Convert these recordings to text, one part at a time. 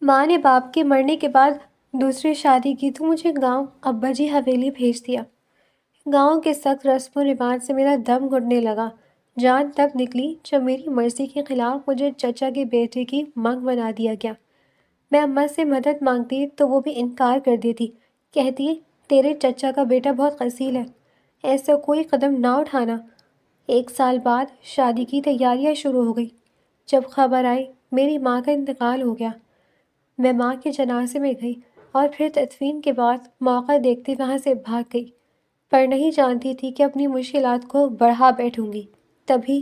ماں نے باپ کے مرنے کے بعد دوسری شادی کی تو مجھے گاؤں ابا جی حویلی بھیج دیا۔ گاؤں کے سخت رسم و رواج سے میرا دم گھٹنے لگا۔ جان تب نکلی جب میری مرضی کے خلاف مجھے چچا کے بیٹے کی منگ بنا دیا گیا۔ میں اماں سے مدد مانگتی تو وہ بھی انکار کر دیتی، کہتی تیرے چچا کا بیٹا بہت اصیل ہے، ایسا کوئی قدم نہ اٹھانا۔ 1 سال بعد شادی کی تیاریاں شروع ہو گئی۔ جب خبر آئی میری ماں کا انتقال ہو گیا، میں ماں کے جنازے میں گئی اور پھر تدفین کے بعد موقع دیکھتی وہاں سے بھاگ گئی، پر نہیں جانتی تھی کہ اپنی مشکلات کو بڑھا بیٹھوں گی۔ تبھی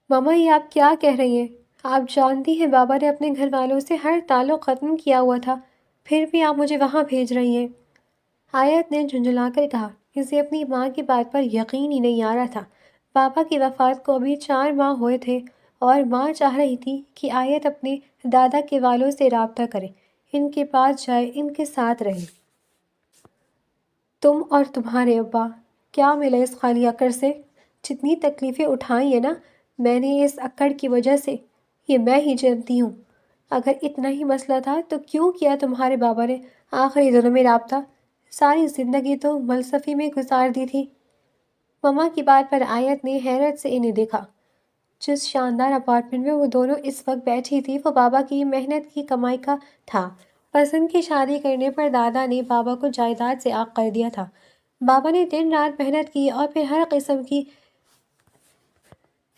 ماما، یہ آپ کیا کہہ رہی ہیں؟ آپ جانتی ہیں بابا نے اپنے گھر والوں سے ہر تعلق ختم کیا ہوا تھا، پھر بھی آپ مجھے وہاں بھیج رہی ہیں۔ آیت نے جھنجھلا کر کہا، اسے اپنی ماں کی بات پر یقین ہی نہیں آ رہا تھا۔ پاپا کی وفات کو ابھی 4 ماہ ہوئے تھے اور ماں چاہ رہی تھی کہ آیت اپنے دادا کے والوں سے رابطہ کرے، ان کے پاس جائے، ان کے ساتھ رہے۔ تم اور تمہارے ابا کیا ملا اس خالی اکڑ سے؟ جتنی تکلیفیں اٹھائی ہیں نا میں نے اس اکڑ کی وجہ سے، یہ میں ہی جانتی ہوں۔ اگر اتنا ہی مسئلہ تھا تو کیوں کیا تمہارے بابا نے آخری دنوں میں رابطہ؟ ساری زندگی تو ملصفی میں گزار دی تھی۔ مما کی بات پر آیت نے حیرت سے انہیں دیکھا۔ جس شاندار اپارٹمنٹ میں وہ دونوں اس وقت بیٹھی تھی وہ بابا کی محنت کی کمائی کا تھا۔ پسند کی شادی کرنے پر دادا نے بابا کو جائیداد سے عاق کر دیا تھا۔ بابا نے دن رات محنت کی اور پھر ہر قسم کی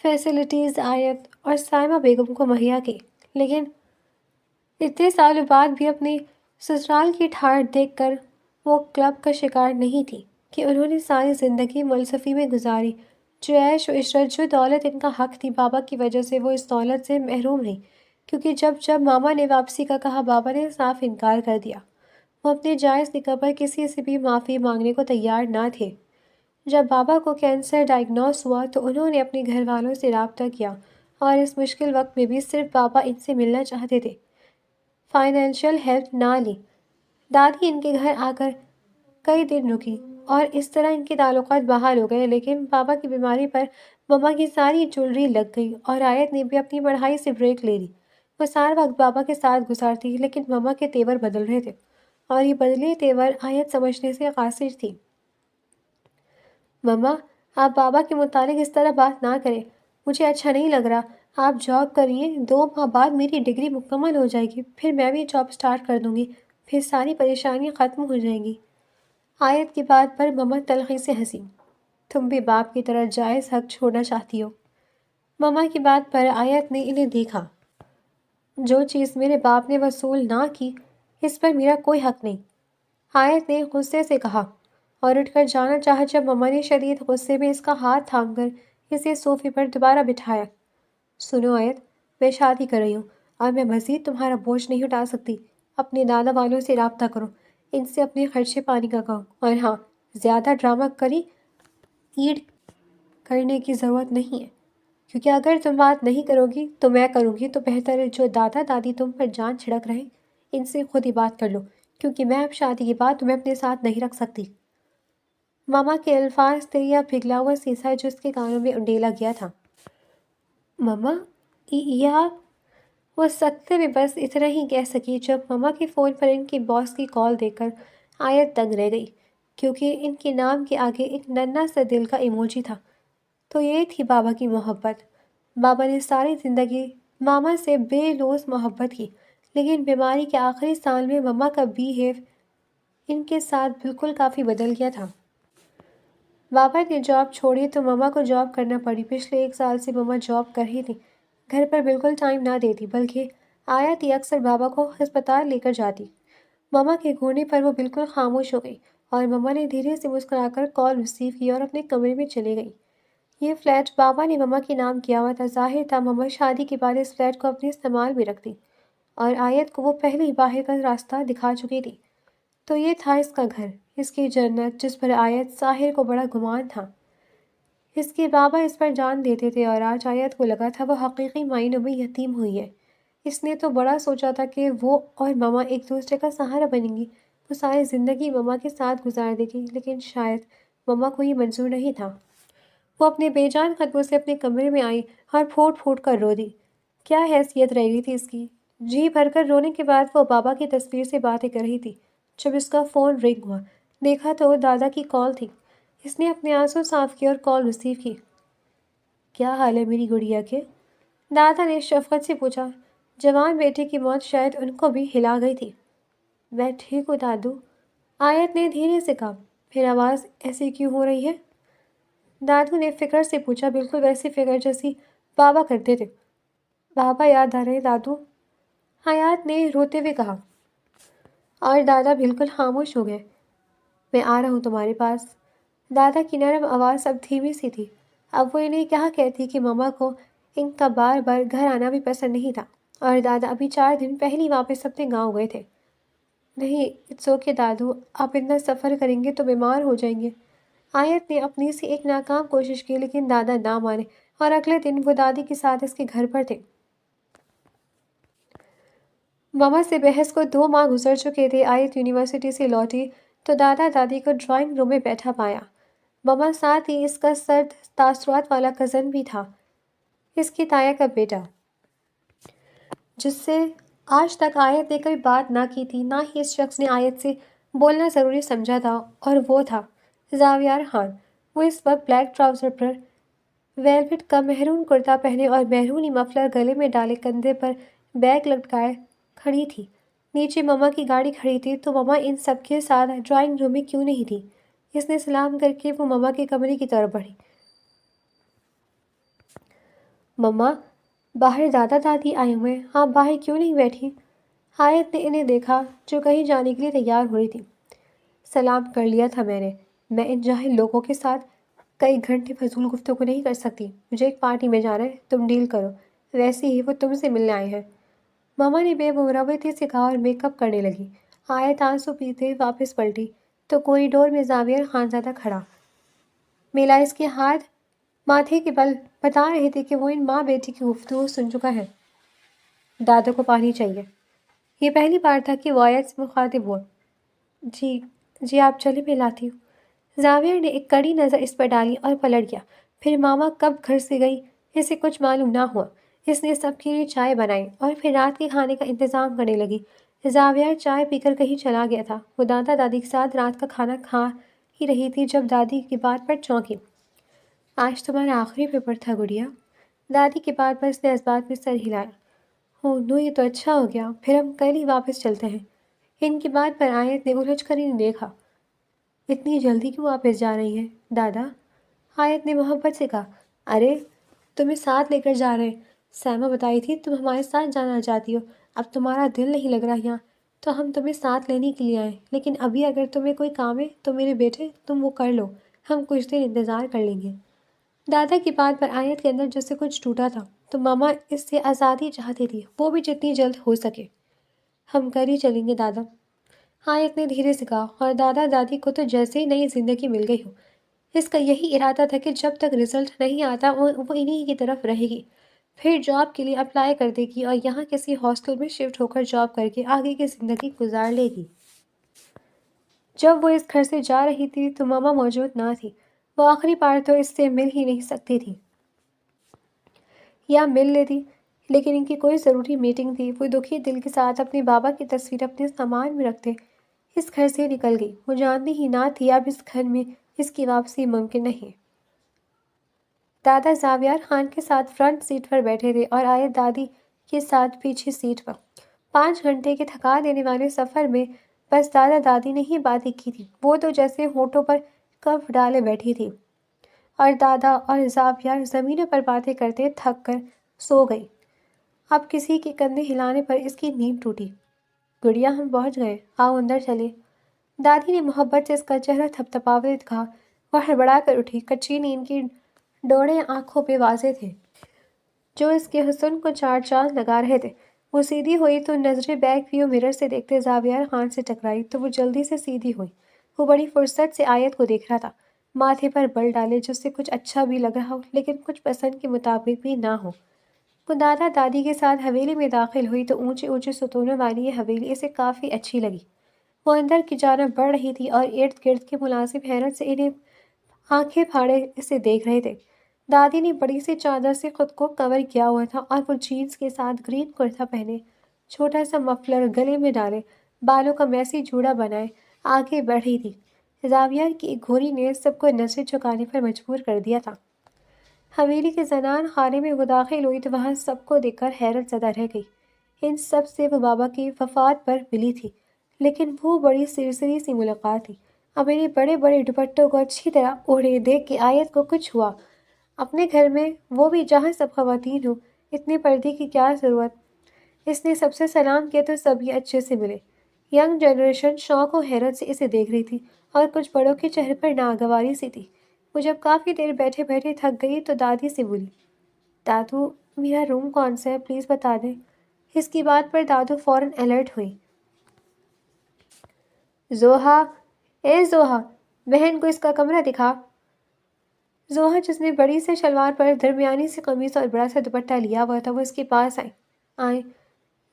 فیسلٹیز آیت اور سائمہ بیگم کو مہیا کی، لیکن اتنے سالوں بعد بھی اپنے سسرال کی ٹھاٹھ دیکھ کر وہ کلب کا شکار نہیں تھی کہ انہوں نے ساری زندگی ملصفی میں گزاری۔ جو عیش و عشرت، جو دولت ان کا حق تھی، بابا کی وجہ سے وہ اس دولت سے محروم رہی، کیونکہ جب ماما نے واپسی کا کہا بابا نے صاف انکار کر دیا۔ وہ اپنے جائز نکاح پر کسی سے بھی معافی مانگنے کو تیار نہ تھے۔ جب بابا کو کینسر ڈائگنوز ہوا تو انہوں نے اپنے گھر والوں سے رابطہ کیا اور اس مشکل وقت میں بھی صرف بابا ان سے ملنا چاہتے تھے، فائنینشیل ہیلپ نہ لی۔ دادی ان کے گھر آ کر کئی دن رکی اور اس طرح ان کے تعلقات بحال ہو گئے، لیکن بابا کی بیماری پر مما کی ساری جولری لگ گئی اور آیت نے بھی اپنی پڑھائی سے بریک لے لی۔ وہ سارا وقت بابا کے ساتھ گزارتی، لیکن مما کے تیور بدل رہے تھے اور یہ بدلے تیور آیت سمجھنے سے قاصر تھی۔ مما، آپ بابا کے متعلق اس طرح بات نہ کریں، مجھے اچھا نہیں لگ رہا۔ آپ جاب کریے، 2 ماہ بعد میری ڈگری مکمل ہو جائے گی، پھر میں بھی جاب سٹارٹ کر دوں گی، پھر ساری پریشانیاں ختم ہو جائیں گی۔ آیت کی بات پر مما تلخی سے ہنسی۔ تم بھی باپ کی طرح جائز حق چھوڑنا چاہتی ہو۔ مما کی بات پر آیت نے انہیں دیکھا۔ جو چیز میرے باپ نے وصول نہ کی اس پر میرا کوئی حق نہیں، آیت نے غصے سے کہا اور اٹھ کر جانا چاہا جب مما نے شدید غصے میں اس کا ہاتھ تھام کر اسے صوفے پر دوبارہ بٹھایا۔ سنو آیت، میں شادی کر رہی ہوں اور میں مزید تمہارا بوجھ نہیں اٹھا سکتی۔ اپنے دادا والوں سے رابطہ کرو، ان سے اپنے خرچے پانی کا کہو، اور ہاں، زیادہ ڈرامہ کری ایڈ کرنے کی ضرورت نہیں ہے، کیونکہ اگر تم بات نہیں کرو گی تو میں کروں گی، تو بہتر ہے جو دادا دادی تم پر جان چھڑک رہے ان سے خود ہی بات کر لو، کیونکہ میں اب شادی کے بعد تمہیں اپنے ساتھ نہیں رکھ سکتی۔ ماما کے الفاظ تھے یا پگھلا ہوا سیسا جو اس کے کانوں میں انڈیلا گیا تھا۔ مما، یہ آپ، وہ سکتے میں بس اتنا ہی کہہ سکی جب مما کے فون پر ان کی باس کی کال دیکھ کر آیت دنگ رہ گئی، کیونکہ ان کے نام کے آگے ایک ننھا سا دل کا ایموجی تھا۔ تو یہ تھی بابا کی محبت۔ بابا نے ساری زندگی ماما سے بے لوث محبت کی، لیکن بیماری کے آخری سال میں مما کا بیہیو ان کے ساتھ بالکل کافی بدل گیا تھا۔ بابا نے جاب چھوڑی تو مما کو جاب کرنا پڑی۔ پچھلے 1 سال سے مما جاب کر رہی تھی، گھر پر بالکل ٹائم نہ دیتی، بلکہ آیت ہی اکثر بابا کو ہسپتال لے کر جاتی۔ مما کے گھورنے پر وہ بالکل خاموش ہو گئی اور مما نے دھیرے سے مسکرا کر کال ریسیو کی اور اپنے کمرے میں چلی گئی۔ یہ فلیٹ بابا نے مما کے نام کیا ہوا تھا۔ ظاہر تھا مما شادی کے بعد اس فلیٹ کو اپنے استعمال میں رکھتی اور آیت کو وہ پہلے ہی باہر کا راستہ دکھا چکی تھی۔ تو یہ تھا اس کا گھر، اس کی جنت، جس پر آیت ظاہر کو بڑا گمان تھا۔ اس کے بابا اس پر جان دیتے تھے اور آج آیت کو لگا تھا وہ حقیقی معنوں میں یتیم ہوئی ہے۔ اس نے تو بڑا سوچا تھا کہ وہ اور مما ایک دوسرے کا سہارا بنیں گی، وہ ساری زندگی مما کے ساتھ گزار دے گی، لیکن شاید مما کو یہ منظور نہیں تھا۔ وہ اپنے بے جان قدموں سے اپنے کمرے میں آئی اور پھوٹ پھوٹ کر رو دی۔ کیا حیثیت رہ گئی تھی اس کی؟ جی بھر کر رونے کے بعد وہ بابا کی تصویر سے باتیں کر رہی تھی۔ جب اس کا فون رنگ ہوا، دیکھا تو وہ دادا کی کال تھی۔ اس نے اپنے آنسو صاف کیے اور کال ریسیو کی۔ کیا حال ہے میری گڑیا کے؟ دادا نے شفقت سے پوچھا۔ جوان بیٹے کی موت شاید ان کو بھی ہلا گئی تھی۔ میں ٹھیک ہوں دادو، آیت نے دھیرے سے کہا۔ پھر آواز ایسی کیوں ہو رہی ہے؟ دادو نے فکر سے پوچھا، بالکل ویسی فکر جیسی بابا کرتے تھے۔ بابا یاد آ رہے دادو، حیات نے روتے ہوئے کہا، اور دادا بالکل خاموش ہو گئے۔ میں آ رہا ہوں تمہارے پاس۔ دادا کی نرم آواز اب دھیمی سی تھی۔ اب وہ انہیں کیا کہتی کہ ماما کو ان کا بار بار گھر آنا بھی پسند نہیں تھا، اور دادا ابھی 4 دن پہلے ہی واپس اپنے گاؤں گئے تھے۔ نہیں، اٹس اوکے دادو، آپ اتنا سفر کریں گے تو بیمار ہو جائیں گے۔ آیت نے اپنی سے ایک ناکام کوشش کی، لیکن دادا نہ مانے، اور اگلے دن وہ دادی کے ساتھ اس کے گھر پر تھے۔ ماما سے بحث کو 2 ماہ گزر چکے تھے۔ آیت یونیورسٹی سے لوٹی تو دادا دادی کو ڈرائنگ روم میں بیٹھا پایا۔ ماما ساتھ ہی اس کا سرد تاثرات والا کزن بھی تھا، اس کی تایا کا بیٹا، جس سے آج تک آیت نے کبھی بات نہ کی تھی۔ نہ ہی اس شخص نے آیت سے بولنا ضروری سمجھا تھا، اور وہ تھا زاویار خان۔ وہ اس وقت بلیک ٹراؤزر پر ویلویٹ کا مہرون کرتا پہنے اور مہرونی مفلر گلے میں ڈالے کندھے پر بیگ لٹکائے کھڑی تھی۔ نیچے ماما کی گاڑی کھڑی تھی، تو ماما ان سب کے ساتھ ڈرائنگ روم میں کیوں نہیں تھی؟ اس نے سلام کر کے وہ ماما کے کمرے کی طرف بڑھی۔ مما، باہر دادا دادی آئے ہوئے، آپ باہر کیوں نہیں بیٹھی؟ آیت نے انہیں دیکھا جو کہیں جانے کے لیے تیار ہو رہی تھی۔ سلام کر لیا تھا میں نے، میں ان جاہل لوگوں کے ساتھ کئی گھنٹے فضول گفتگو نہیں کر سکتی۔ مجھے ایک پارٹی میں جانا ہے، تم ڈیل کرو۔ ویسے ہی وہ تم سے ملنے آئے ہیں، ماما نے بے مروتی سے کہا اور میک اپ کرنے لگی۔ آیت آنسو پیتے واپس پلٹی تو کوریڈور میں زاویہ خانزادہ کھڑا ملا۔ اس کے ہاتھ ماتھے کے بل بتا رہے تھے کہ وہ ان ماں بیٹی کی گفتگو سن چکا ہے۔ دادو کو پانی چاہیے۔ یہ پہلی بار تھا کہ وہ آیت سے مخاطب ہوا۔ جی آپ چلے، میں لاتی ہوں۔ زاویہ نے ایک کڑی نظر اس پر ڈالی اور پلٹ گیا۔ پھر ماما کب گھر سے گئی اسے کچھ معلوم نہ ہوا۔ اس نے سب کے لیے چائے بنائی اور پھر رات کے کھانے کا انتظام کرنے لگی۔ زاویہ چائے پی کر کہیں چلا گیا تھا۔ وہ دادا دادی کے ساتھ رات کا کھانا کھا ہی رہی تھی جب دادی کی بات پر چونکی۔ آج تمہارا آخری پیپر تھا گڑیا؟ دادی کی بات پر اس نے اس بات میں سر ہلایا۔ اوہ نو، یہ تو اچھا ہو گیا، پھر ہم کل ہی واپس چلتے ہیں۔ ان کی بات پر آیت نے الجھ کر انہیں دیکھا۔ اتنی جلدی کیوں واپس جا رہی ہیں دادا؟ آیت نے محبت سے کہا۔ ارے تمہیں ساتھ لے کر جا رہے ہیں، سیما بتائی تھی تم ہمارے ساتھ جانا چاہتی ہو۔ اب تمہارا دل نہیں لگ رہا یہاں تو ہم تمہیں ساتھ لینے کے لیے آئے، لیکن ابھی اگر تمہیں کوئی کام ہے تو میرے بیٹے تم وہ کر لو، ہم کچھ دیر انتظار کر لیں گے۔ دادا کی بات پر آیت کے اندر جیسے کچھ ٹوٹا تھا، تو ماما اس سے آزادی چاہتی تھی، وہ بھی جتنی جلد ہو سکے۔ ہم کل ہی چلیں گے دادا، آیت نے دھیرے سے کہا، اور دادا دادی کو تو جیسے ہی نئی زندگی مل گئی ہو۔ اس کا یہی ارادہ تھا کہ جب تک رزلٹ نہیں آتا وہ انہی کی طرف رہے گی، پھر جاب کے لیے اپلائی کر دے گی اور یہاں کسی ہاسٹل میں شفٹ ہو کر جاب کر کے آگے کی زندگی گزار لے گی۔ جب وہ اس گھر سے جا رہی تھی تو ماما موجود نہ تھی۔ وہ آخری بار تو اس سے مل ہی نہیں سکتی تھی، یا مل لیتی، لیکن ان کی کوئی ضروری میٹنگ تھی۔ وہ دکھی دل کے ساتھ اپنے بابا کی تصویر اپنے سامان میں رکھتے اس گھر سے نکل گئی۔ وہ جانتی ہی نہ تھی اب اس گھر میں اس کی واپسی ممکن نہیں۔ دادا زاویار خان کے ساتھ فرنٹ سیٹ پر بیٹھے تھے اور آیت دادی کے ساتھ پیچھے سیٹ پر۔ 5 گھنٹے کے تھکا دینے والے سفر میں بس دادا دادی نے ہی باتیں کی تھی۔ وہ تو جیسے ہونٹوں پر کف ڈالے بیٹھی تھی، اور دادا اور زاویار زمینوں پر باتیں کرتے تھک کر سو گئی۔ اب کسی کے کندھے ہلانے پر اس کی نیند ٹوٹی۔ گڑیا ہم پہنچ گئے، آؤ اندر چلے۔ دادی نے محبت سے اس کا چہرہ تھپتھپاتے کہا۔ وہ ہڑبڑا کر اٹھی، کچی نیند کی ڈوڑے آنکھوں پہ واضح تھے جو اس کے حسن کو 4 چاند لگا رہے تھے۔ وہ سیدھی ہوئی تو نظریں بیک ویو مرر سے دیکھتے زاویار خان سے ٹکرائی تو وہ جلدی سے سیدھی ہوئی۔ وہ بڑی فرصت سے آیت کو دیکھ رہا تھا، ماتھے پر بل ڈالے، جس سے کچھ اچھا بھی لگ رہا ہو لیکن کچھ پسند کے مطابق بھی نہ ہو۔ وہ دادا دادی کے ساتھ حویلی میں داخل ہوئی تو اونچے اونچے ستونوں والی یہ حویلی اسے کافی اچھی لگی۔ وہ اندر کی جانب بڑھ رہی تھی اور ارد گرد کے ملازم حیرت سے انہیں آنکھیں پھاڑے اسے دیکھ رہے تھے۔ دادی نے بڑی سی چادر سے خود کو کور کیا ہوا تھا اور وہ جینس کے ساتھ گرین کرتا پہنے، چھوٹا سا مفلر گلے میں ڈالے، بالوں کا میسی جوڑا بنائے آگے بڑھی تھی۔ زاویہ کی ایک گھوری نے سب کو نظریں جھکانے پر مجبور کر دیا تھا۔ حویلی کے زنان خانے میں وہ داخل ہوئی تو وہاں سب کو دیکھ کر حیرت زدہ رہ گئی۔ ان سب سے وہ بابا کی وفات پر ملی تھی، لیکن وہ بڑی سرسری سی ملاقات تھی۔ اب انہیں بڑے بڑے دوپٹوں کو اچھی طرح اوڑھے دیکھ کے آیت کو کچھ ہوا۔ اپنے گھر میں، وہ بھی جہاں سب خواتین ہوں، اتنے پردے کی کیا ضرورت؟ اس نے سب سے سلام کیا تو سبھی اچھے سے ملے۔ ینگ جنریشن شوق و حیرت سے اسے دیکھ رہی تھی اور کچھ بڑوں کے چہرے پر ناگواری سی تھی۔ وہ جب کافی دیر بیٹھے بیٹھے تھک گئی تو دادی سے بولی، دادو، میرا روم کون سا ہے؟ پلیز بتا دیں۔ اس کی بات پر دادو فوراً الرٹ ہوئی۔ زوہا، اے زوہا، بہن کو اس کا کمرہ دکھا۔ زوہا، جس نے بڑی سے شلوار پر درمیانی سی قمیص اور بڑا سا دوپٹہ لیا ہوا تھا، وہ اس کے پاس آئیں۔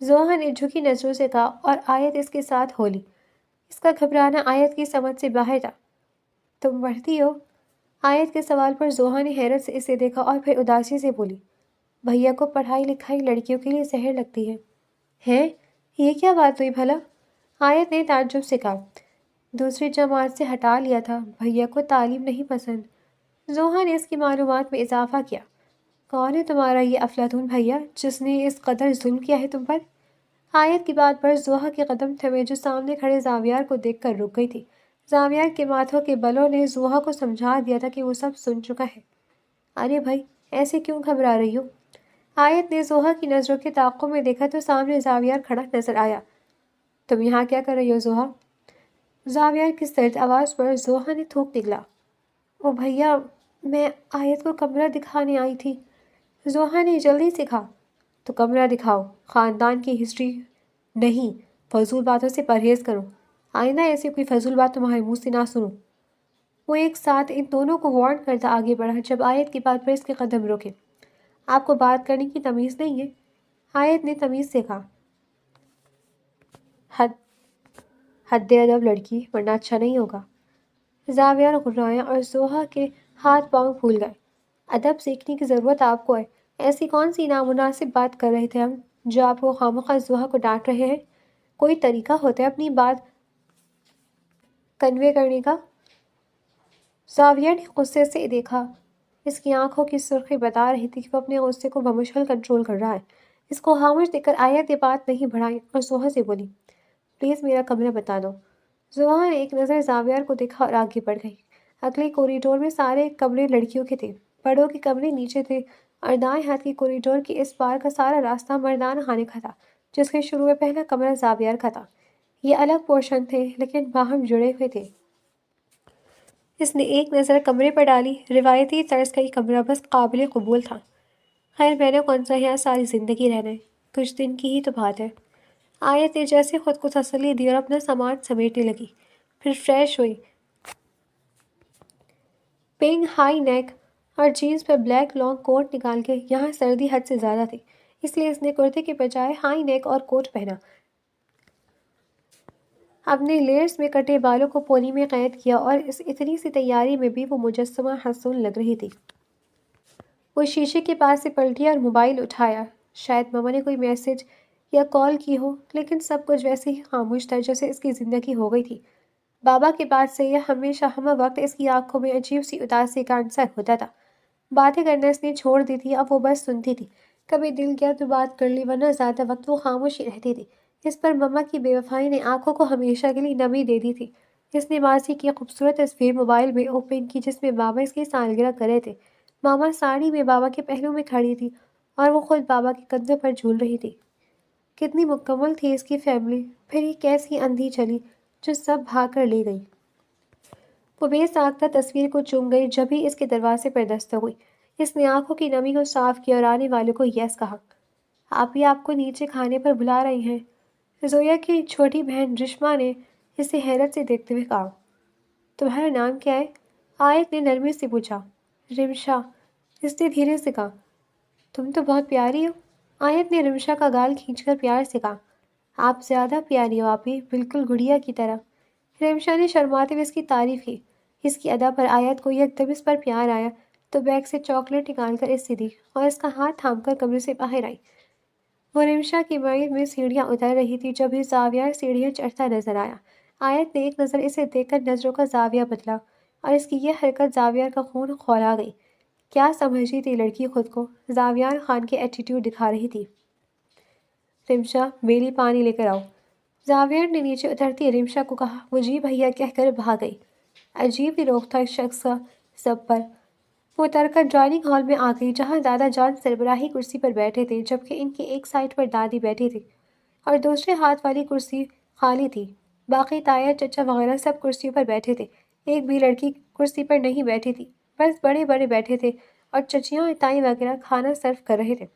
زوہا نے جھکی نظروں سے کہا اور آیت اس کے ساتھ ہو لی۔ اس کا گھبرانا آیت کی سمجھ سے باہر تھا۔ تم پڑھتی ہو؟ آیت کے سوال پر زوہا نے حیرت سے اسے دیکھا اور پھر اداسی سے بولی، بھیا کو پڑھائی لکھائی لڑکیوں کے لیے زہر لگتی ہے۔ ہیں؟ یہ کیا بات ہوئی بھلا؟ آیت نے تعجب سے کہا، دوسری جماعت سے ہٹا لیا تھا، بھیا کو تعلیم نہیں پسند۔ زوہا نے اس کی معلومات میں اضافہ کیا، کون ہے تمہارا یہ افلاطون بھیا جس نے اس قدر ظلم کیا ہے تم پر؟ آیت کی بات پر زوہا کے قدم تھمے جو سامنے کھڑے زاویار کو دیکھ کر رک گئی تھی۔ زاویار کے ماتھوں کے بلوں نے زوہا کو سمجھا دیا تھا کہ وہ سب سن چکا ہے۔ ارے بھائی، ایسے کیوں گھبرا رہی ہو؟ آیت نے زوہا کی نظروں کے تعاقب میں دیکھا تو سامنے زاویار کھڑا نظر آیا۔ تم یہاں کیا کر رہی ہو زوہا؟ زاویار کی سرد آواز پر زوہا نے تھوک نکلا، او بھیا، میں آیت کو کمرہ دکھانے آئی تھی۔ زوہا نے جلدی سے کہا، تو کمرہ دکھاؤ، خاندان کی ہسٹری نہیں، فضول باتوں سے پرہیز کرو، آئندہ ایسی کوئی فضول بات تمہارے منہ سے نہ سنوں۔ وہ ایک ساتھ ان دونوں کو وارن کرتا آگے بڑھا جب آیت کی بات پر اس کے قدم روکے۔ آپ کو بات کرنے کی تمیز نہیں ہے؟ آیت نے تمیز سے کہا، حد ادب لڑکی، ورنہ اچھا نہیں ہوگا۔ زاویار غرایا اور زوہا کے ہاتھ پاؤں پھول گئے۔ ادب سیکھنے کی ضرورت آپ کو ہے۔ ایسی کون سی نامناسب بات کر رہے تھے ہم جو آپ کو خواہ زوہا کو ڈانٹ رہے ہیں؟ کوئی طریقہ ہوتا ہے اپنی بات کنوے کرنے کا؟ زاویار نے غصے سے دیکھا۔ اس کی آنکھوں کی سرخی بتا رہی تھی کہ وہ اپنے غصے کو بمشکل کنٹرول کر رہا ہے۔ اس کو خاموش دیکھ کر آیت یہ بات نہیں بڑھائی اور زوہا سے بولی، پلیز میرا کمرہ بتا دو۔ زوہا نے ایک نظر زاویار کو دیکھا اور آگے بڑھ گئی۔ اگلے کوریڈور میں سارے کمرے لڑکیوں کے تھے، بڑوں کے کمرے نیچے تھے اور دائیں ہاتھ کی کوریڈور کے اس پار کا سارا راستہ مردانہ خانے کا تھا، جس کے شروع میں پہلا کمرہ زاویار کا تھا۔ یہ الگ پورشن تھے لیکن باہم جڑے ہوئے تھے۔ اس نے ایک نظر کمرے پر ڈالی، روایتی طرز کا یہ کمرہ بس قابل قبول تھا۔ خیر، میں نے کون سا یہاں ساری زندگی رہنا ہے، کچھ دن کی ہی تو بات ہے۔ آیت نے جیسے خود کو تسلی دی اور اپنا سامان سمیٹنے لگی، پھر فریش ہوئی۔ پنک ہائی نیک اور جینس پر بلیک لانگ کوٹ نکال کے، یہاں سردی حد سے زیادہ تھی، اس لیے اس نے کرتے کے بجائے ہائی نیک اور کوٹ پہنا۔ اپنے لیئرز میں کٹے بالوں کو پونی میں قید کیا اور اس اتنی سی تیاری میں بھی وہ مجسمہ حسن لگ رہی تھی۔ وہ شیشے کے پاس سے پلٹی اور موبائل اٹھایا۔ شاید ماما نے کوئی میسج یا کال کی ہو، لیکن سب کچھ ویسے ہی خاموش تھا جیسے اس کی زندگی ہو گئی تھی۔ بابا کے بعد سے یہ ہمیشہ ہمہ وقت اس کی آنکھوں میں عجیب سی اداسی کا عنصر ہوتا تھا۔ باتیں کرنا اس نے چھوڑ دی تھی، اب وہ بس سنتی تھی۔ کبھی دل کیا تو بات کر لی، ورنہ زیادہ وقت وہ خاموش ہی رہتی تھی۔ اس پر مما کی بے وفائی نے آنکھوں کو ہمیشہ کے لیے نمی دے دی تھی۔ اس نے ماضی کی خوبصورت تصویر موبائل میں اوپن کی جس میں بابا اس کی سالگرہ کر رہے تھے۔ ماما ساڑی میں بابا کے پہلو میں کھڑی تھی اور وہ خود بابا کے کندھوں پر جھول رہی تھی۔ کتنی مکمل تھی اس کی فیملی، پھر یہ کیسی اندھی چلی جو سب بھاگ کر لے گئی۔ وہ بے ساختہ تصویر کو چوم گئی جب ہی اس کے دروازے پر دستک ہوئی۔ اس نے آنکھوں کی نمی کو صاف کیا اور آنے والے کو یس کہا، آپ کو نیچے کھانے پر بلا رہی ہیں۔ زویا کی چھوٹی بہن رشما نے اسے حیرت سے دیکھتے ہوئے کہا، تمہارا نام کیا ہے؟ آیت نے نرمی سے پوچھا۔ رمشا، اس نے دھیرے سے کہا۔ تم تو بہت پیاری ہو۔ آیت نے رمشا کا گال کھینچ کر پیار سے کہا، آپ زیادہ پیاری ہو آپی، بالکل گڑیا کی طرح۔ رمشا نے شرماتے ہوئے اس کی تعریف کی۔ اس کی ادا پر آیت کو یکدم اس پر پیار آیا تو بیگ سے چاکلیٹ نکال کر اس سے دی اور اس کا ہاتھ تھام کر کمرے سے باہر آئی۔ وہ رمشا کی معیت میں سیڑھیاں اتر رہی تھی جب ہی زاویہ سیڑھیاں چڑھتا نظر آیا۔ آیت نے ایک نظر اسے دیکھ کر نظروں کا زاویہ بدلا اور اس کی یہ حرکت زاویہ کا خون کھولا گئی۔ کیا سمجھ رہی تھی لڑکی خود کو؟ زاویار خان کے ایٹیٹیوڈ دکھا رہی تھی۔ رمشا میری پانی لے کر آؤ۔ زاویار نے نیچے اترتی رمشا کو کہا۔ وہ جی بھیا کہہ کر بھاگ گئی۔ عجیب ہی روک تھا اس شخص کا سب پر۔ وہ اتر کر ڈرائننگ ہال میں آ گئی جہاں دادا جان سربراہی کرسی پر بیٹھے تھے جبکہ ان کی ایک سائڈ پر دادی بیٹھی تھی اور دوسرے ہاتھ والی کرسی خالی تھی۔ باقی تایا چچا وغیرہ سب کرسیوں پر بیٹھے تھے، ایک بھی لڑکی کرسی پر نہیں بیٹھی تھی، بس بڑے بڑے بیٹھے تھے اور چچیاں اور تائی وغیرہ کھانا سرو کر رہے تھے۔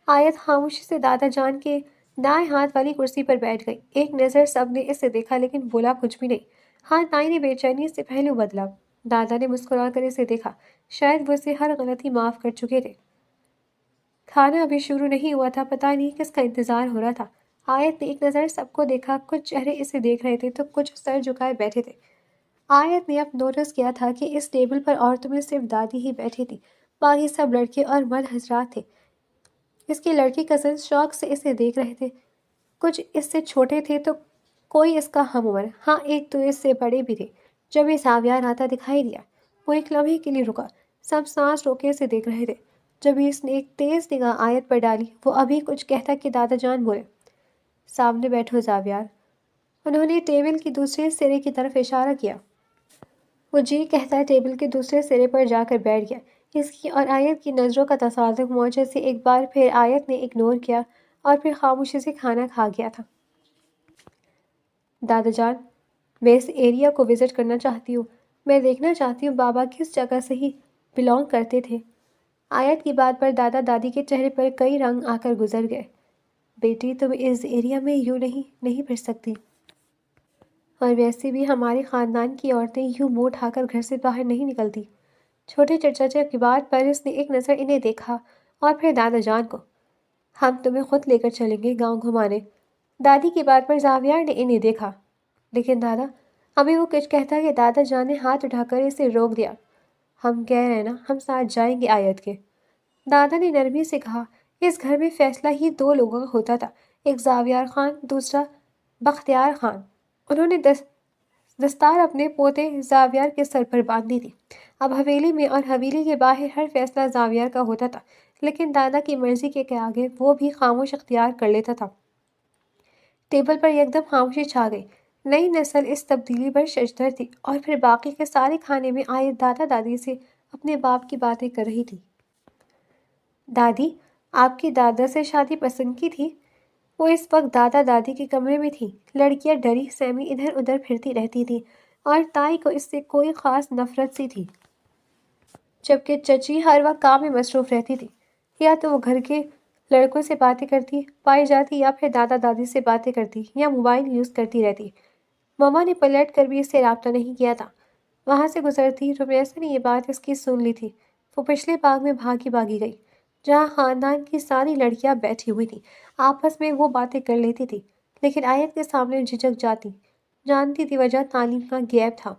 آیت خاموشی سے دادا جان کے دائیں ہاتھ والی کرسی پر بیٹھ گئی۔ ایک نظر سب نے اسے دیکھا لیکن بولا کچھ بھی نہیں۔ ہاں تائی نے بے چینی سے پہلو بدلا۔ دادا نے مسکرا کر اسے دیکھا، شاید وہ اسے ہر غلطی معاف کر چکے تھے۔ کھانا ابھی شروع نہیں ہوا تھا، پتہ نہیں کس کا انتظار ہو رہا تھا۔ آیت نے ایک نظر سب کو دیکھا، کچھ چہرے اسے دیکھ رہے تھے تو کچھ سر جھکائے بیٹھے تھے۔ آیت نے اب نوٹس کیا تھا کہ اس ٹیبل پر عورتوں میں صرف دادی ہی بیٹھی تھی، باقی سب لڑکے اور مرد حضرات تھے۔ اس کے لڑکی کزنز شوق سے اسے دیکھ رہے تھے، کچھ اس سے چھوٹے تھے تو کوئی اس کا ہم عمر، ہاں ایک تو اس سے بڑے بھی تھے۔ جب یہ زاویار آتا دکھائی دیا وہ ایک لمحے کے لیے رکا، سب سانس روکے اسے دیکھ رہے تھے۔ جب اس نے ایک تیز نگاہ آیت پر ڈالی وہ ابھی کچھ کہتا کہ دادا جان بولے، سامنے بیٹھو زاویار۔ انہوں نے ٹیبل کی دوسرے سرے کی طرف اشارہ کیا۔ وہ جی کہتا ٹیبل کے دوسرے سرے پر جا کر بیٹھ گیا۔ اس کی اور آیت کی نظروں کا تصادم موجے سے ایک بار پھر آیت نے اگنور کیا اور پھر خاموشی سے کھانا کھا گیا تھا۔ دادا جان میں اس ایریا کو وزٹ کرنا چاہتی ہوں، میں دیکھنا چاہتی ہوں بابا کس جگہ سے ہی بلانگ کرتے تھے۔ آیت کی بات پر دادا دادی کے چہرے پر کئی رنگ آ کر گزر گئے۔ بیٹی تم اس ایریا میں یوں نہیں پھر سکتی، اور ویسے بھی ہمارے خاندان کی عورتیں یوں منہ اٹھا کر گھر سے باہر نہیں نکلتی۔ چھوٹے چچا کی بات پر اس نے ایک نظر انہیں دیکھا اور پھر دادا جان کو۔ ہم تمہیں خود لے کر چلیں گے گاؤں گھمانے۔ دادی کی بات پر زاویار نے انہیں دیکھا۔ لیکن دادا، ابھی وہ کچھ کہتا کہ دادا جان نے ہاتھ اٹھا کر اسے روک دیا۔ ہم کہہ رہے نا ہم ساتھ جائیں گے آیت کے، دادا نے نرمی سے کہا۔ اس گھر میں فیصلہ ہی دو لوگوں کا ہوتا تھا، ایک زاویار خان، دوسرا بختیار خان۔ انہوں نے دستار اپنے پوتے زاویار کے سر پر باندھی تھی۔ اب حویلی میں اور حویلی کے باہر ہر فیصلہ زاویار کا ہوتا تھا، لیکن دادا کی مرضی کے آگے وہ بھی خاموش اختیار کر لیتا تھا۔ ٹیبل پر یکدم خاموشی چھا گئی۔ نئی نسل اس تبدیلی پر ششدر تھی اور پھر باقی کے سارے کھانے میں آیت دادا دادی سے اپنے باپ کی باتیں کر رہی تھی۔ دادی، آپ کی دادا سے شادی پسند کی تھی؟ وہ اس وقت دادا دادی کے کمرے میں تھی۔ لڑکیاں ڈری سہمی ادھر ادھر پھرتی رہتی تھیں اور تائی کو اس سے کوئی خاص نفرت سی تھی، جبکہ چچی ہر وقت کام میں مصروف رہتی تھی، یا تو وہ گھر کے لڑکوں سے باتیں کرتی پائی جاتی یا پھر دادا دادی سے باتیں کرتی یا موبائل یوز کرتی رہتی۔ مما نے پلٹ کر بھی اس سے رابطہ نہیں کیا تھا۔ وہاں سے گزرتی رمیسا نے یہ بات اس کی سن لی تھی۔ وہ پچھلے باغ میں بھاگی گئی جہاں خاندان کی ساری لڑکیاں بیٹھی ہوئی تھیں، آپس میں وہ باتیں کر لیتی تھی لیکن آیت کے سامنے جھجک جاتی، جانتی تھی وجہ تعلیم کا گیپ تھا۔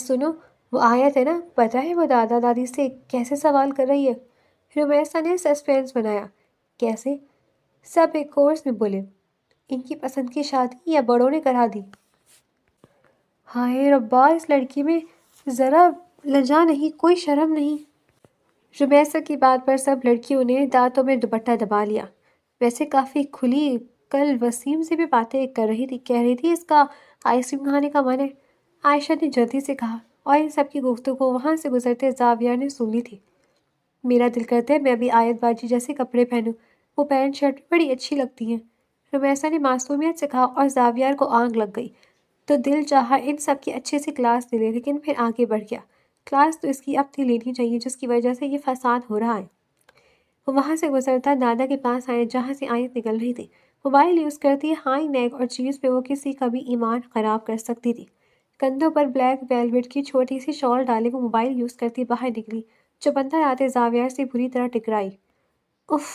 سنو، وہ آیت ہے نا، پتہ ہے وہ دادا دادی سے کیسے سوال کر رہی ہے؟ رمیسا نے سسپینس بنایا۔ کیسے؟ سب ایک کورس میں بولے، ان کی پسند کی شادی یا بڑوں نے کرا دی؟ ہائے ربا، اس لڑکی میں ذرا لجا نہیں، کوئی شرم نہیں۔ رمیسا کی بات پر سب لڑکیوں نے دانتوں میں دوپٹہ دبا لیا۔ ویسے کافی کھلی، کل وسیم سے بھی باتیں کر رہی تھی، کہہ رہی تھی اس کا آئس کریم کھانے کا من ہے، عائشہ نے جلدی سے کہا، اور ان سب کی گفتگو وہاں سے گزرتے زاویار نے سن لی تھی۔ میرا دل کرتا ہے میں بھی آیت باجی جیسے کپڑے پہنوں، وہ پینٹ شرٹ بھی بڑی اچھی لگتی ہیں، رمیسا نے معصومیت سے کہا اور زاویار کو آگ لگ گئی تو دل چاہا ان سب کی اچھے سے کلاس لے لے، لیکن پھر آگے بڑھ گیا۔ کلاس تو اس کی اب تھی لینی چاہیے جس کی وجہ سے یہ فساد ہو رہا ہے۔ وہ وہاں سے گزرتا دادا کے پاس آئے جہاں سے آیت نکل رہی تھی۔ موبائل یوز کرتی ہائی نیک اور چیز پہ وہ کسی کا بھی ایمان خراب کر سکتی تھی۔ کندھوں پر بلیک ویلویٹ کی چھوٹی سی شال ڈالے وہ موبائل یوز کرتی باہر نکلی جو بندر آتے زاویار سے بری طرح ٹکرائی۔ اف!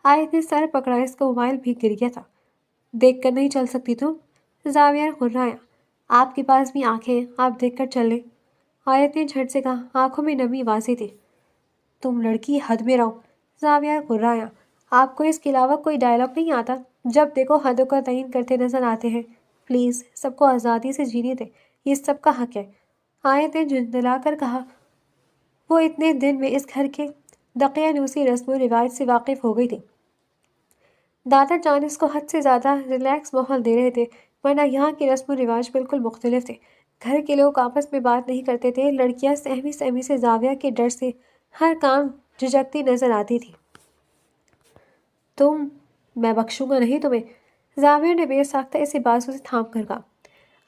آیت نے سر پکڑا، اس کا موبائل بھی گر گیا تھا۔ دیکھ کر نہیں چل سکتی تم؟ زاویار گھرایا۔ آپ کے پاس بھی آنکھیں ہیں، آپ دیکھ کر چل لیں۔ آیت نے جھٹ سے کہا، آنکھوں میں نمی واضح تھی۔ تم لڑکی حد میں رہو، زاویہ گھرایا۔ آپ کو اس کے علاوہ کوئی ڈائلاگ نہیں آتا؟ جب دیکھو حدوں کا تعین کرتے نظر آتے ہیں۔ پلیز سب کو آزادی سے جینے دیں، یہ سب کا حق ہے۔ آیت نے جھنجھلا کر کہا۔ وہ اتنے دن میں اس گھر کے دقیانوسی رسم و رواج سے واقف ہو گئی تھی۔ دادا جان اس کو حد سے زیادہ ریلیکس ماحول دے رہے تھے، ورنہ یہاں کے رسم و رواج بالکل مختلف تھے۔ گھر کے لوگ آپس میں بات نہیں کرتے تھے، لڑکیاں سہمی سہمی سے زاویہ کے ڈر سے ہر کام جھجکتی نظر آتی تھی۔ میں بخشوں گا نہیں تمہیں، زاویہ نے بے ساختہ اسے بازو سے تھام کر کہا۔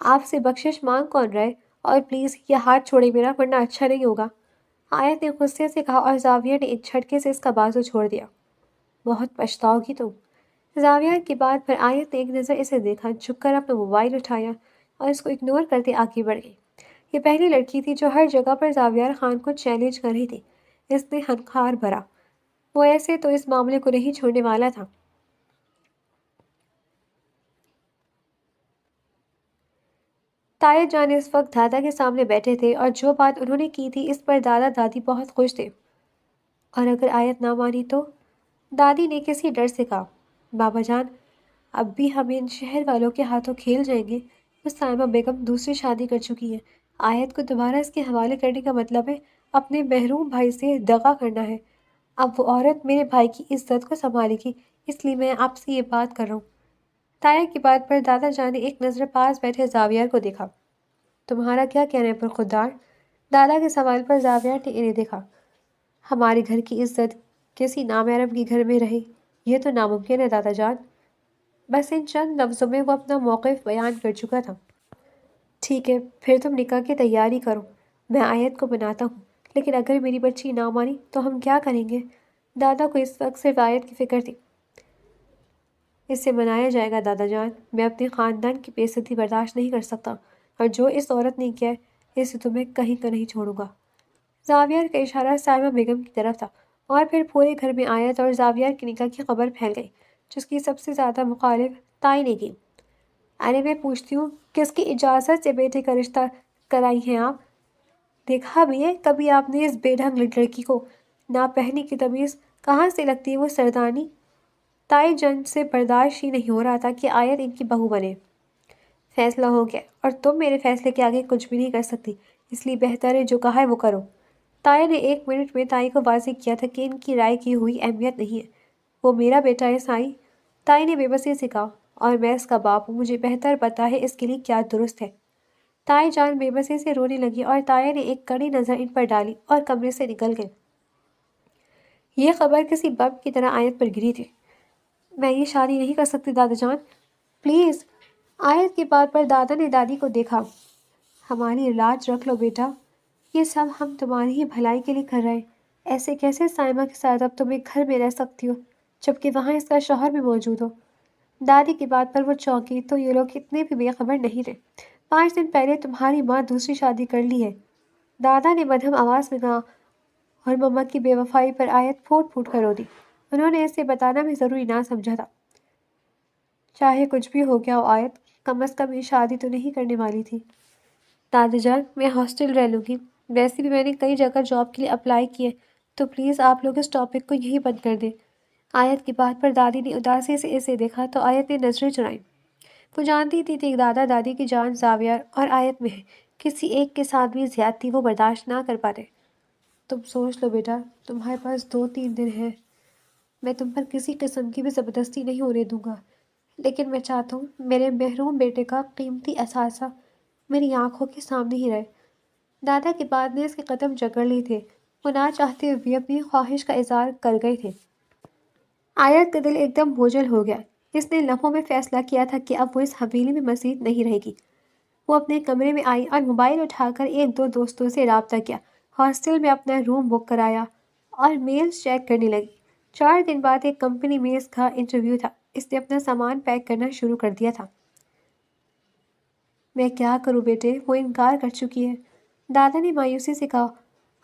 آپ سے بخشش مانگ کون رہے؟ اور پلیز یہ ہاتھ چھوڑے میرا، ورنہ اچھا نہیں ہوگا، آیت نے غصے سے کہا، اور زاویہ نے ایک جھٹکے سے اس کا بازو چھوڑ دیا۔ بہت پچھتاؤ گی تم۔ زاویہ کی بات پر آیت نے ایک نظر اسے دیکھا، جھک کر اپنا موبائل اٹھایا اور اس کو اگنور کرتے آگے بڑھ گئی۔ یہ پہلی لڑکی تھی جو ہر جگہ پر زاویہ خان کو چیلنج کر رہی تھی۔ اس نے ہنکار بھرا۔ وہ ایسے تو اس معاملے کو نہیں چھوڑنے والا تھا۔ تایا جان اس وقت دادا کے سامنے بیٹھے تھے اور جو بات انہوں نے کی تھی اس پر دادا دادی بہت خوش تھے۔ اور اگر آیت نہ مانی تو؟ دادی نے کسی ڈر سے کہا۔ بابا جان، اب بھی ہم ان شہر والوں کے ہاتھوں کھیل جائیں گے؟ وہ سائمہ بیگم دوسری شادی کر چکی ہے۔ آیت کو دوبارہ اس کے حوالے کرنے کا مطلب ہے اپنے محروم بھائی سے دغا کرنا ہے۔ اب وہ عورت میرے بھائی کی عزت کو سنبھالے گی، اس لیے میں آپ سے یہ بات کر رہا ہوں۔ تایا کی بات پر دادا جان نے ایک نظر پاس بیٹھے زاویہ کو دیکھا۔ تمہارا کیا کہنا ہے پرخودار؟ دادا کے سوال پر زاویہ نے انہیں دیکھا۔ ہمارے گھر کی عزت کسی نامحرم کے گھر میں رہے، یہ تو ناممکن ہے دادا جان۔ بس ان چند لفظوں میں وہ اپنا موقف بیان کر چکا تھا۔ ٹھیک ہے، پھر تم نکاح کی تیاری کرو، میں آیت کو مناتا ہوں، لیکن اگر میری بچی نہ مانی تو ہم کیا کریں گے؟ دادا کو اس وقت صرف آیت کی فکر تھی۔ اسے منایا جائے گا دادا جان، میں اپنے خاندان کی بے عزتی برداشت نہیں کر سکتا، اور جو اس عورت نے کیا ہے اسے تو میں کہیں کا نہیں چھوڑوں گا۔ زاویہ کا اشارہ سائمہ بیگم کی طرف تھا، اور پھر پورے گھر میں آیت اور زاویہ کے نکاح کی خبر پھیل گئی، جس کی سب سے زیادہ مخالف تائی نے کی۔ ارے میں پوچھتی ہوں، کس کی اجازت سے بیٹے کا رشتہ کرائی ہیں آپ؟ دیکھا بھی ہے کبھی آپ نے اس بے ڈھنگ لڑکی کو؟ نہ پہنی کی تمیز کہاں سے لگتی ہے وہ سردانی؟ تائی جان سے برداشت ہی نہیں ہو رہا تھا کہ آیت ان کی بہو بنے۔ فیصلہ ہو گیا، اور تم میرے فیصلے کے آگے کچھ بھی نہیں کر سکتی، اس لیے بہتر ہے جو کہا ہے وہ کرو۔ تایا نے 1 منٹ میں تائی کو واضح کیا تھا کہ ان کی رائے کی ہوئی اہمیت نہیں ہے۔ وہ میرا بیٹا ہے سائی، تائی نے بے بسی سے کہا، اور میں اس کا باپ ہوں، مجھے بہتر پتہ ہے اس کے لیے کیا درست ہے۔ تائی جان بے بسی سے رونے لگی اور تایا نے ایک کڑی نظر ان پر ڈالی اور کمرے سے نکل گئے۔ یہ خبر کسی بم کی طرح آیت پر گری تھی۔ میں یہ شادی نہیں کر سکتی دادا جان، پلیز۔ آیت کی بات پر دادا نے دادی کو دیکھا۔ ہماری لاج رکھ لو بیٹا، یہ سب ہم تمہاری ہی بھلائی کے لیے کر رہے ہیں۔ ایسے کیسے سائمہ کے ساتھ اب تم ایک گھر میں رہ سکتی ہو جبکہ وہاں اس کا شوہر بھی موجود ہو؟ دادی کی بات پر وہ چونکی تو یہ لوگ اتنے بھی بے خبر نہیں تھے۔ 5 دن پہلے تمہاری ماں دوسری شادی کر لی ہے، دادا نے مدھم آواز میں کہا، اور مما کی بے وفائی پر آیت پھوٹ پھوٹ کر رو دی۔ انہوں نے اسے بتانا بھی ضروری نہ سمجھا تھا۔ چاہے کچھ بھی ہو گیا ہو آیت، کم از کم یہ شادی تو نہیں کرنے والی تھی۔ دادا جان، میں ہاسٹل رہ لوں گی، ویسے بھی میں نے کئی جگہ جاب کے لیے اپلائی کیے، تو پلیز آپ لوگ اس ٹاپک کو یہی بند کر دیں۔ آیت کی بات پر دادی نے اداسی سے اسے دیکھا تو آیت نے نظریں چرائیں۔ وہ جانتی تھی کہ دادا دادی کی جان زاویہ اور آیت میں ہے، کسی ایک کے ساتھ بھی زیادتی وہ برداشت نہ کر پاتے۔ تم سوچ لو بیٹا، تمہارے پاس 2-3 دن ہیں، میں تم پر کسی قسم کی بھی زبردستی نہیں ہونے دوں گا، لیکن میں چاہتا ہوں میرے محروم بیٹے کا قیمتی اثاثہ میری آنکھوں کے سامنے ہی رہے۔ دادا کی بات نے اس کے قدم جکڑ لی تھے، وہ نہ چاہتے ہوئے بھی اپنی خواہش کا اظہار کر گئے تھے۔ آیت کا دل ایک دم بوجھل ہو گیا۔ اس نے لمحوں میں فیصلہ کیا تھا کہ اب وہ اس حویلی میں مزید نہیں رہے گی۔ وہ اپنے کمرے میں آئی اور موبائل اٹھا کر 1-2 دوستوں سے رابطہ کیا، ہاسٹل میں اپنا روم بک کرایا اور میلز چیک کرنے لگی۔ 4 دن بعد ایک کمپنی میں اس کا انٹرویو تھا۔ اس نے اپنا سامان پیک کرنا شروع کر دیا تھا۔ میں کیا کروں بیٹے، وہ انکار کر چکی ہے، دادا نے مایوسی سے کہا،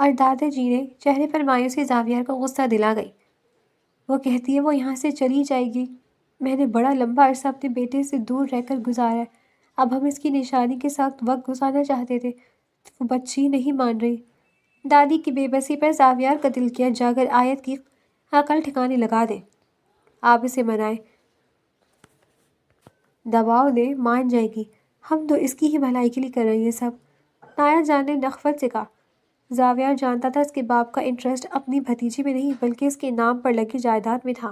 اور دادا جی نے چہرے پر مایوسی زاویہ کو غصہ دلا گئی۔ وہ کہتی ہے وہ یہاں سے چلی جائے گی۔ میں نے بڑا لمبا عرصہ اپنے بیٹے سے دور رہ کر گزارا ہے، اب ہم اس کی نشانی کے ساتھ وقت گزارنا چاہتے تھے، وہ بچی نہیں مان رہی۔ دادی کی بے بسی پر زاویار کا دل کیا جا کر آیت کی عقل ٹھکانے لگا دے۔ آپ اسے منائیں، دباؤ دے، مان جائے گی، ہم تو اس کی ہی بھلائی کے لیے کر رہے ہیں سب۔ نایا جان نے نخوت سے کہا۔ زاویار جانتا تھا اس کے باپ کا انٹرسٹ اپنی بھتیجی میں نہیں بلکہ اس کے نام پر لگی جائیداد میں تھا۔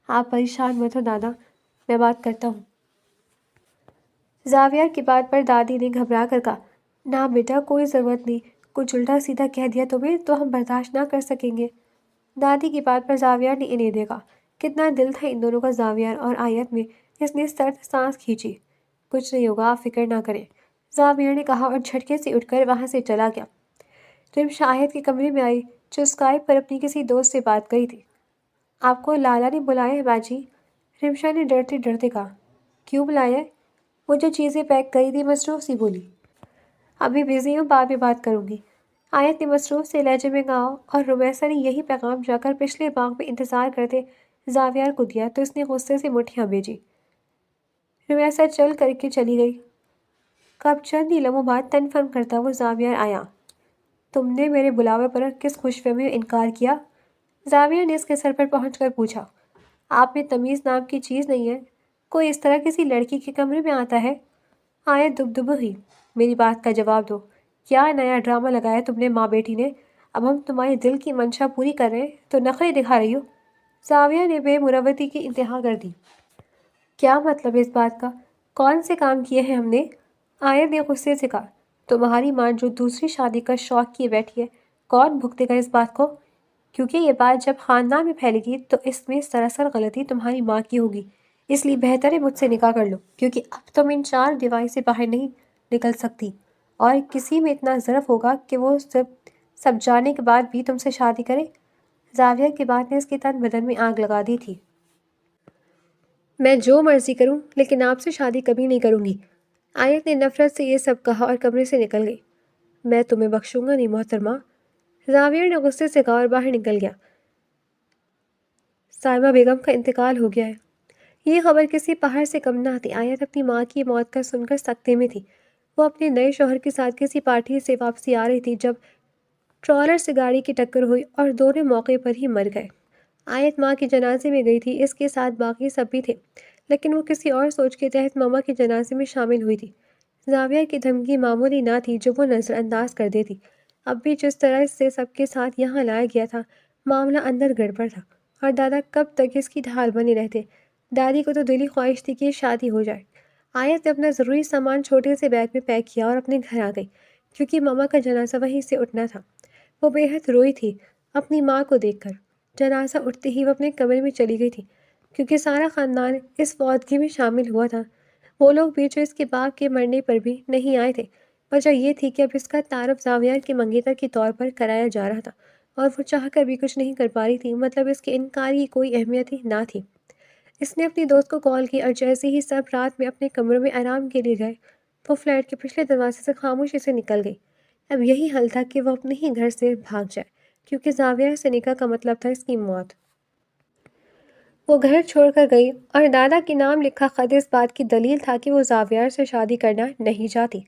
آپ پریشان مت ہو دادا، میں بات کرتا ہوں۔ زاویار کی بات پر دادی نے گھبرا کر کہا، نہ بیٹا، کوئی ضرورت نہیں، کچھ الٹا سیدھا کہہ دیا تمہیں تو ہم برداشت نہ کر سکیں گے۔ دادی کی بات پر زاویار نے انہیں دیکھا۔ کتنا دل تھا ان دونوں کا زاویار اور آیت میں۔ اس نے سرد سانس کھینچی۔ کچھ نہیں ہوگا، آپ فکر نہ کریں، زاویار نے کہا اور جھٹکے سے اٹھ کر وہاں سے چلا گیا۔ رمشا آیت کے کمرے میں آئی جو اسکائپ پر اپنی کسی دوست سے بات کری تھی۔ آپ کو لالا نے بلایا ہے باجی، رمشا نے ڈرتے ڈرتے کہا۔ کیوں بلایا ہے؟ وہ جو چیزیں پیک کری تھی، مصروف سی بولی۔ ابھی بزی ہوں، بعد میں بات کروں گی، آیت نے مصروف سے لہجے میں کہا، اور رمیسا نے یہی پیغام جا کر پچھلے باغ میں انتظار کرتے زاویار کو دیا تو اس نے غصے سے مٹھیاں بھیجی۔ رمیسا چل کر کے چلی گئی۔ کب چند ہی لمحوں بعد تن فن کرتا وہ زاویار آیا۔ تم نے میرے بلاوے پر کس خوش فہمی میں انکار کیا؟ زاویار نے اس کے سر پر پہنچ کر پوچھا۔ آپ میں تمیز نام کی چیز نہیں ہے؟ کوئی اس طرح کسی لڑکی کے کمرے میں آتا ہے؟ آیت دب ہوئی۔ میری بات کا جواب دو، کیا نیا ڈرامہ لگایا تم نے ماں بیٹی نے؟ اب ہم تمہاری دل کی منشا پوری کر رہے ہیں تو نخرے دکھا رہی ہو؟ زاویہ نے بے مروتی کی انتہا کر دی۔ کیا مطلب اس بات کا؟ کون سے کام کیے ہیں ہم نے؟ آیت نے غصے سے کہا۔ تمہاری ماں جو دوسری شادی کا شوق کیے بیٹھی ہے، کون بھگتے گا اس بات کو؟ کیونکہ یہ بات جب خاندان میں پھیلے گی تو اس میں سراسر غلطی تمہاری ماں کی ہوگی، اس لیے بہتر ہے مجھ سے نکاح کر لو، کیونکہ اب تم ان چار دیواری سے باہر نہیں نکل سکتی، اور کسی میں اتنا ظرف ہوگا کہ وہ سب جانے کے بعد بھی تم سے شادی کرے۔ زاویہ کی بات نے اس کے تن بدن میں آگ لگا دی تھی۔ میں جو مرضی کروں لیکن آپ سے شادی کبھی نہیں کروں گی، آیت نے نفرت سے یہ سب کہا اور کمرے سے نکل گئی۔ میں تمہیں بخشوں گا نہیں محترمہ، زاویہ نے غصے سے کہا اور باہر نکل گیا۔ سائمہ بیگم کا انتقال ہو گیا ہے، یہ خبر کسی پہاڑ سے کم نہ تھی۔ آیت اپنی ماں کی موت کا سن کر سکتے میں تھی۔ وہ اپنے نئے شوہر کے ساتھ کسی پارٹی سے واپسی آ رہی تھی جب ٹرالر سے گاڑی کی ٹکر ہوئی اور دونوں موقع پر ہی مر گئے۔ آیت ماں کے جنازے میں گئی تھی، اس کے ساتھ باقی سب بھی تھے، لیکن وہ کسی اور سوچ کے تحت ماما کے جنازے میں شامل ہوئی تھی۔ زاویہ کی دھمکی معمولی نہ تھی جو وہ نظر انداز کر دیتی۔ اب بھی جس طرح سے سب کے ساتھ یہاں لایا گیا تھا، معاملہ اندر گڑبڑ تھا، اور دادا کب تک اس کی ڈھال بنے رہتے۔ دادی کو تو دلی خواہش تھی کہ شادی ہو جائے۔ آیت نے اپنا ضروری سامان چھوٹے سے بیگ میں پیک کیا اور اپنے گھر آ گئی، کیونکہ ماما کا جنازہ وہیں سے اٹھنا تھا۔ وہ بے حد روئی تھی اپنی ماں کو دیکھ کر۔ جنازہ اٹھتے ہی وہ اپنے کمرے میں چلی گئی تھی، کیونکہ سارا خاندان اس فوتگی میں شامل ہوا تھا۔ وہ لوگ بھی جو اس کے باپ کے مرنے پر بھی نہیں آئے تھے۔ وجہ یہ تھی کہ اب اس کا تعارف زاویہ کے منگیتر کے طور پر کرایا جا رہا تھا، اور وہ چاہ کر بھی کچھ نہیں کر پا رہی تھی، مطلب اس کے انکار کی کوئی اہمیت ہی نہ تھی۔ اس نے اپنی دوست کو کال کی اور جیسے ہی سب رات میں اپنے کمروں میں آرام کے لیے گئے، وہ فلیٹ کے پچھلے دروازے سے خاموشی سے نکل گئی۔ اب یہی حل تھا کہ وہ اپنے ہی گھر سے بھاگ جائے، کیونکہ زاویہ سے نکاح کا مطلب تھا اس کی موت۔ وہ گھر چھوڑ کر گئی اور دادا کے نام لکھا خط اس بات کی دلیل تھا کہ وہ زاویہ سے شادی کرنا نہیں چاہتی۔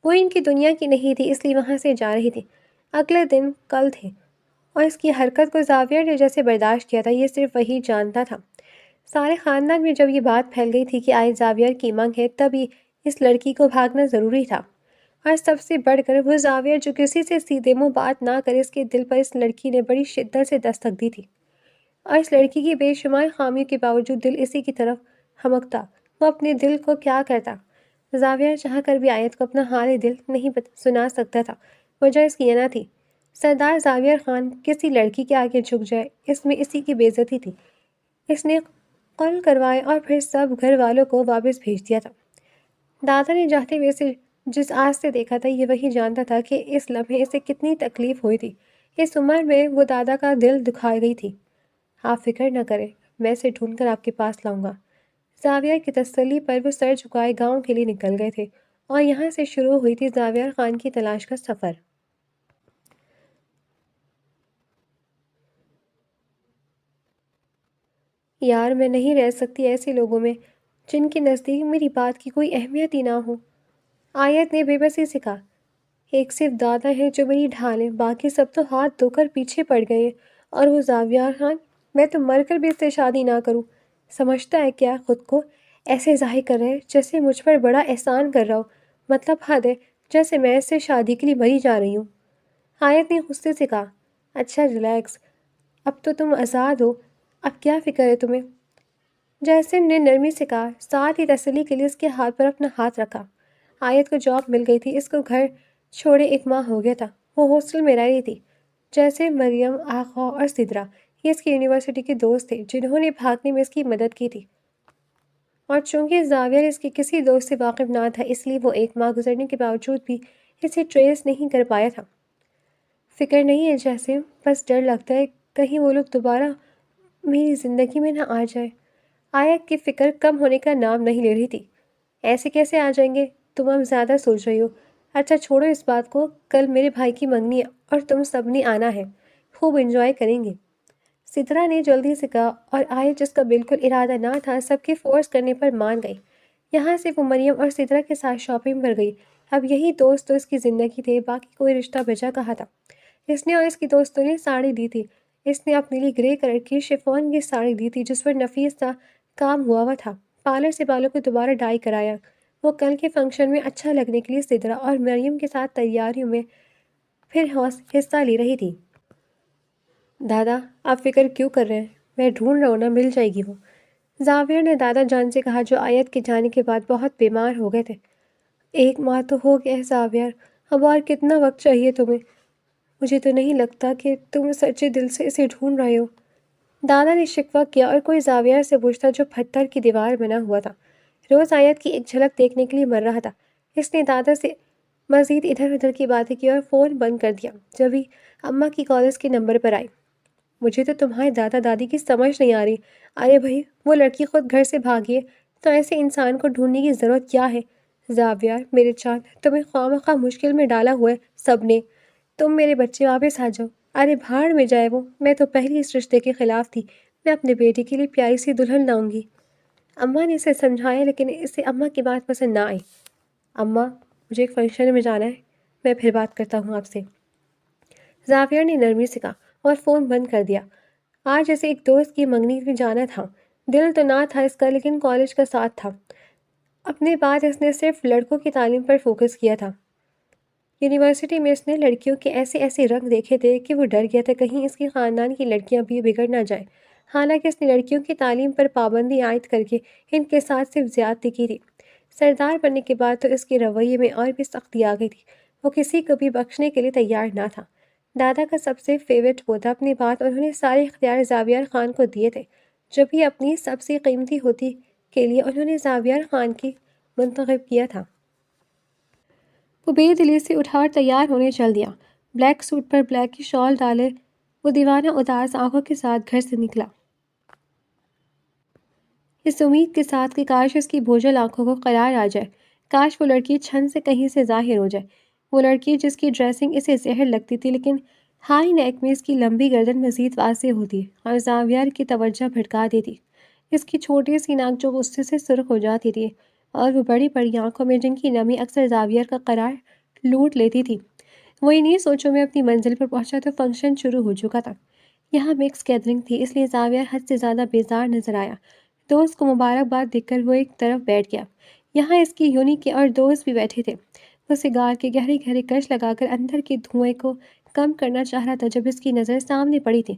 وہ ان کی دنیا کی نہیں تھی، اس لیے وہاں سے جا رہی تھی۔ اگلے دن کل تھے، اور اس کی حرکت کو زاویہ نے جیسے برداشت کیا تھا یہ صرف وہی جانتا تھا۔ سارے خاندان میں جب یہ بات پھیل گئی تھی کہ آیت زاویہ کی مانگ ہے، تب ہی اس لڑکی کو بھاگنا ضروری تھا، اور سب سے بڑھ کر وہ زاویہ جو کسی سے سیدھے منہ بات نہ کرے، اس کے دل پر اس لڑکی نے بڑی شدت سے دستک دی تھی، اور اس لڑکی کی بے شمار خامیوں کے باوجود دل اسی کی طرف ہمکتا۔ وہ اپنے دل کو کیا کرتا؟ زاویہ چاہ کر بھی آیت کو اپنا حال دل نہیں سنا سکتا تھا۔ وجہ اس کی یہ نہ تھی سردار زاویہ خان کسی لڑکی کے آگے جھک جائے، اس میں اسی کی بے عزتی تھی۔ اس نے قتل کروائے اور پھر سب گھر والوں کو واپس بھیج دیا تھا۔ دادا نے جاتے ہوئے اسے جس آس سے دیکھا تھا، یہ وہی جانتا تھا کہ اس لمحے اسے کتنی تکلیف ہوئی تھی۔ اس عمر میں وہ دادا کا دل دکھا گئی تھی۔ آپ فکر نہ کریں، میں اسے ڈھونڈ کر آپ کے پاس لاؤں گا۔ زاویہ کی تسلی پر وہ سر جھکائے گاؤں کے لیے نکل گئے تھے، اور یہاں سے شروع ہوئی تھی زاویہ خان کی تلاش کا سفر۔ یار، میں نہیں رہ سکتی ایسے لوگوں میں، جن کے نزدیک میری بات کی کوئی اہمیت ہی نہ ہو۔ آیت نے بے بسی سے کہا، ایک صرف دادا ہے جو میری ڈھال ہے، باقی سب تو ہاتھ دھو کر پیچھے پڑ گئے ہیں۔ اور وہ زاویہ خان، میں تو مر کر بھی اس سے شادی نہ کروں۔ سمجھتا ہے کیا خود کو؟ ایسے ظاہر کر رہے جیسے مجھ پر بڑا احسان کر رہا ہو، مطلب حد ہے، جیسے میں اس سے شادی کے لیے مری جا رہی ہوں۔ آیت نے غصے سے کہا، اچھا ریلیکس، اب تو تم آزاد ہو، اب کیا فکر ہے تمہیں؟ جیسن نے نرمی سے کہا، ساتھ ہی تسلی کے لیے اس کے ہاتھ پر اپنا ہاتھ رکھا۔ آیت کو جاب مل گئی تھی، اس کو گھر چھوڑے 1 ماہ ہو گیا تھا، وہ ہاسٹل میں رہ رہی تھی۔ جیسے مریم، آغا اور سدرا، یہ اس کی یونیورسٹی کے دوست تھے جنہوں نے بھاگنے میں اس کی مدد کی تھی، اور چونکہ زاویہ اس کے کسی دوست سے واقف نہ تھا، اس لیے وہ 1 ماہ گزرنے کے باوجود بھی اسے ٹریس نہیں کر پایا تھا۔ فکر نہیں ہے جیسے، بس ڈر لگتا ہے کہیں وہ لوگ دوبارہ میری زندگی میں نہ آ جائے۔ آیت کی فکر کم ہونے کا نام نہیں لے رہی تھی۔ ایسے کیسے آ جائیں گے؟ تم اب زیادہ سوچ رہی ہو۔ اچھا چھوڑو اس بات کو، کل میرے بھائی کی منگنی ہے اور تم سب نے آنا ہے، خوب انجوائے کریں گے۔ سترا نے جلدی سے کہا، اور آیت جس کا بالکل ارادہ نہ تھا سب کے فورس کرنے پر مان گئی۔ یہاں سے وہ مریم اور سترا کے ساتھ شاپنگ پر گئی۔ اب یہی دوست تو اس کی زندگی تھے، باقی کوئی رشتہ بجا کہا تھا۔ اس نے اور اس کی دوستوں نے ساڑی دی تھی۔ اس نے اپنے لیے گرے کلر کی شفون کی ساڑی دی تھی جس پر نفیس سا کام ہوا ہوا تھا۔ پارلر سے بالوں کو دوبارہ ڈائی کرایا۔ وہ کل کے فنکشن میں اچھا لگنے کے لیے سدرا اور مریم کے ساتھ تیاریوں میں پھر حصہ لے رہی تھی۔ دادا، آپ فکر کیوں کر رہے ہیں؟ میں ڈھونڈ رہا ہوں نا، مل جائے گی وہ۔ زاویہ نے دادا جان سے کہا جو آیت کے جانے کے بعد بہت بیمار ہو گئے تھے۔ 1 ماہ تو ہو گیا ہے زاویہ، اب اور کتنا وقت چاہیے تمہیں؟ مجھے تو نہیں لگتا کہ تم سچے دل سے اسے ڈھونڈ رہے ہو۔ دادا نے شکوہ کیا اور کوئی زاویہ سے پوچھتا جو پتھر کی دیوار بنا ہوا تھا۔ روز آیت کی ایک جھلک دیکھنے کے لیے مر رہا تھا۔ اس نے دادا سے مزید ادھر ادھر کی باتیں کی اور فون بند کر دیا جبھی اماں کی کالز کے نمبر پر آئی۔ مجھے تو تمہارے دادا دادی کی سمجھ نہیں آ رہی۔ ارے بھائی، وہ لڑکی خود گھر سے بھاگی ہے تو ایسے انسان کو ڈھونڈنے کی ضرورت کیا ہے؟ زاویہ میرے چاند، تمہیں خواہ مشکل میں ڈالا ہوا ہے سب نے۔ تم میرے بچے واپس آ جاؤ۔ ارے بھاڑ میں جائے وہ، میں تو پہلے اس رشتے کے خلاف تھی۔ میں اپنے بیٹے کے لیے پیاری سی دلہن لاؤں گی۔ اماں نے اسے سمجھایا لیکن اسے اماں کی بات پسند نہ آئی۔ اماں، مجھے ایک فنکشن میں جانا ہے، میں پھر بات کرتا ہوں آپ سے، زاویہ نے نرمی سے کہا اور فون بند کر دیا۔ آج اسے ایک دوست کی منگنی میں جانا تھا۔ دل تو نہ تھا اس کا لیکن کالج کا ساتھ تھا۔ اپنے بعد اس نے صرف لڑکوں کی تعلیم پر فوکس کیا تھا۔ یونیورسٹی میں اس نے لڑکیوں کے ایسے ایسے رنگ دیکھے تھے کہ وہ ڈر گیا تھا کہیں اس کے خاندان کی لڑکیاں بھی بگڑ نہ جائیں۔ حالانکہ اس نے لڑکیوں کی تعلیم پر پابندی عائد کر کے ان کے ساتھ صرف زیادتی کی تھی۔ سردار بننے کے بعد تو اس کے رویے میں اور بھی سختی آ گئی تھی۔ وہ کسی کو بھی بخشنے کے لیے تیار نہ تھا۔ دادا کا سب سے فیورٹ وہ تھا، اپنی بات انہوں نے سارے اختیار زاویہ خان کو دیے تھے۔ جب بھی اپنی سب سے قیمتی ہوتی کے لیے انہوں نے زاویہ خان کی منتخب کیا تھا۔ وہ بے دلی سے اٹھا تیار ہونے چل دیا۔ بلیک سوٹ پر بلیک کی شال ڈالے وہ دیوانہ اداس آنکھوں کے ساتھ گھر سے نکلا، اس امید کے ساتھ کہ کاش اس کی بوجھل آنکھوں کو قرار آ جائے، کاش وہ لڑکی چھن سے کہیں سے ظاہر ہو جائے، وہ لڑکی جس کی ڈریسنگ اسے زہر لگتی تھی لیکن ہائی نیک میں اس کی لمبی گردن مزید واضح ہوتی اور زاویہ کی توجہ بھٹکا دیتی، اس کی چھوٹی سی ناک جو غصے سے سرخ ہو جاتی تھی اور وہ بڑی بڑی آنکھوں میں جن کی نمی اکثر زاویہ کا قرار لوٹ لیتی تھی۔ وہ انہی سوچوں میں اپنی منزل پر پہنچا تو فنکشن شروع ہو چکا تھا۔ یہاں مکس گیدرنگ تھی اس لیے زاویہ حد سے زیادہ بیزار نظر آیا۔ دوست کو مبارکباد دیکھ کر وہ ایک طرف بیٹھ گیا۔ یہاں اس کی یونی کے اور دوست بھی بیٹھے تھے۔ وہ سگار کے گہرے گہرے کش لگا کر اندر کے دھوئیں کو کم کرنا چاہ رہا تھا جب اس کی نظر سامنے پڑی تھی۔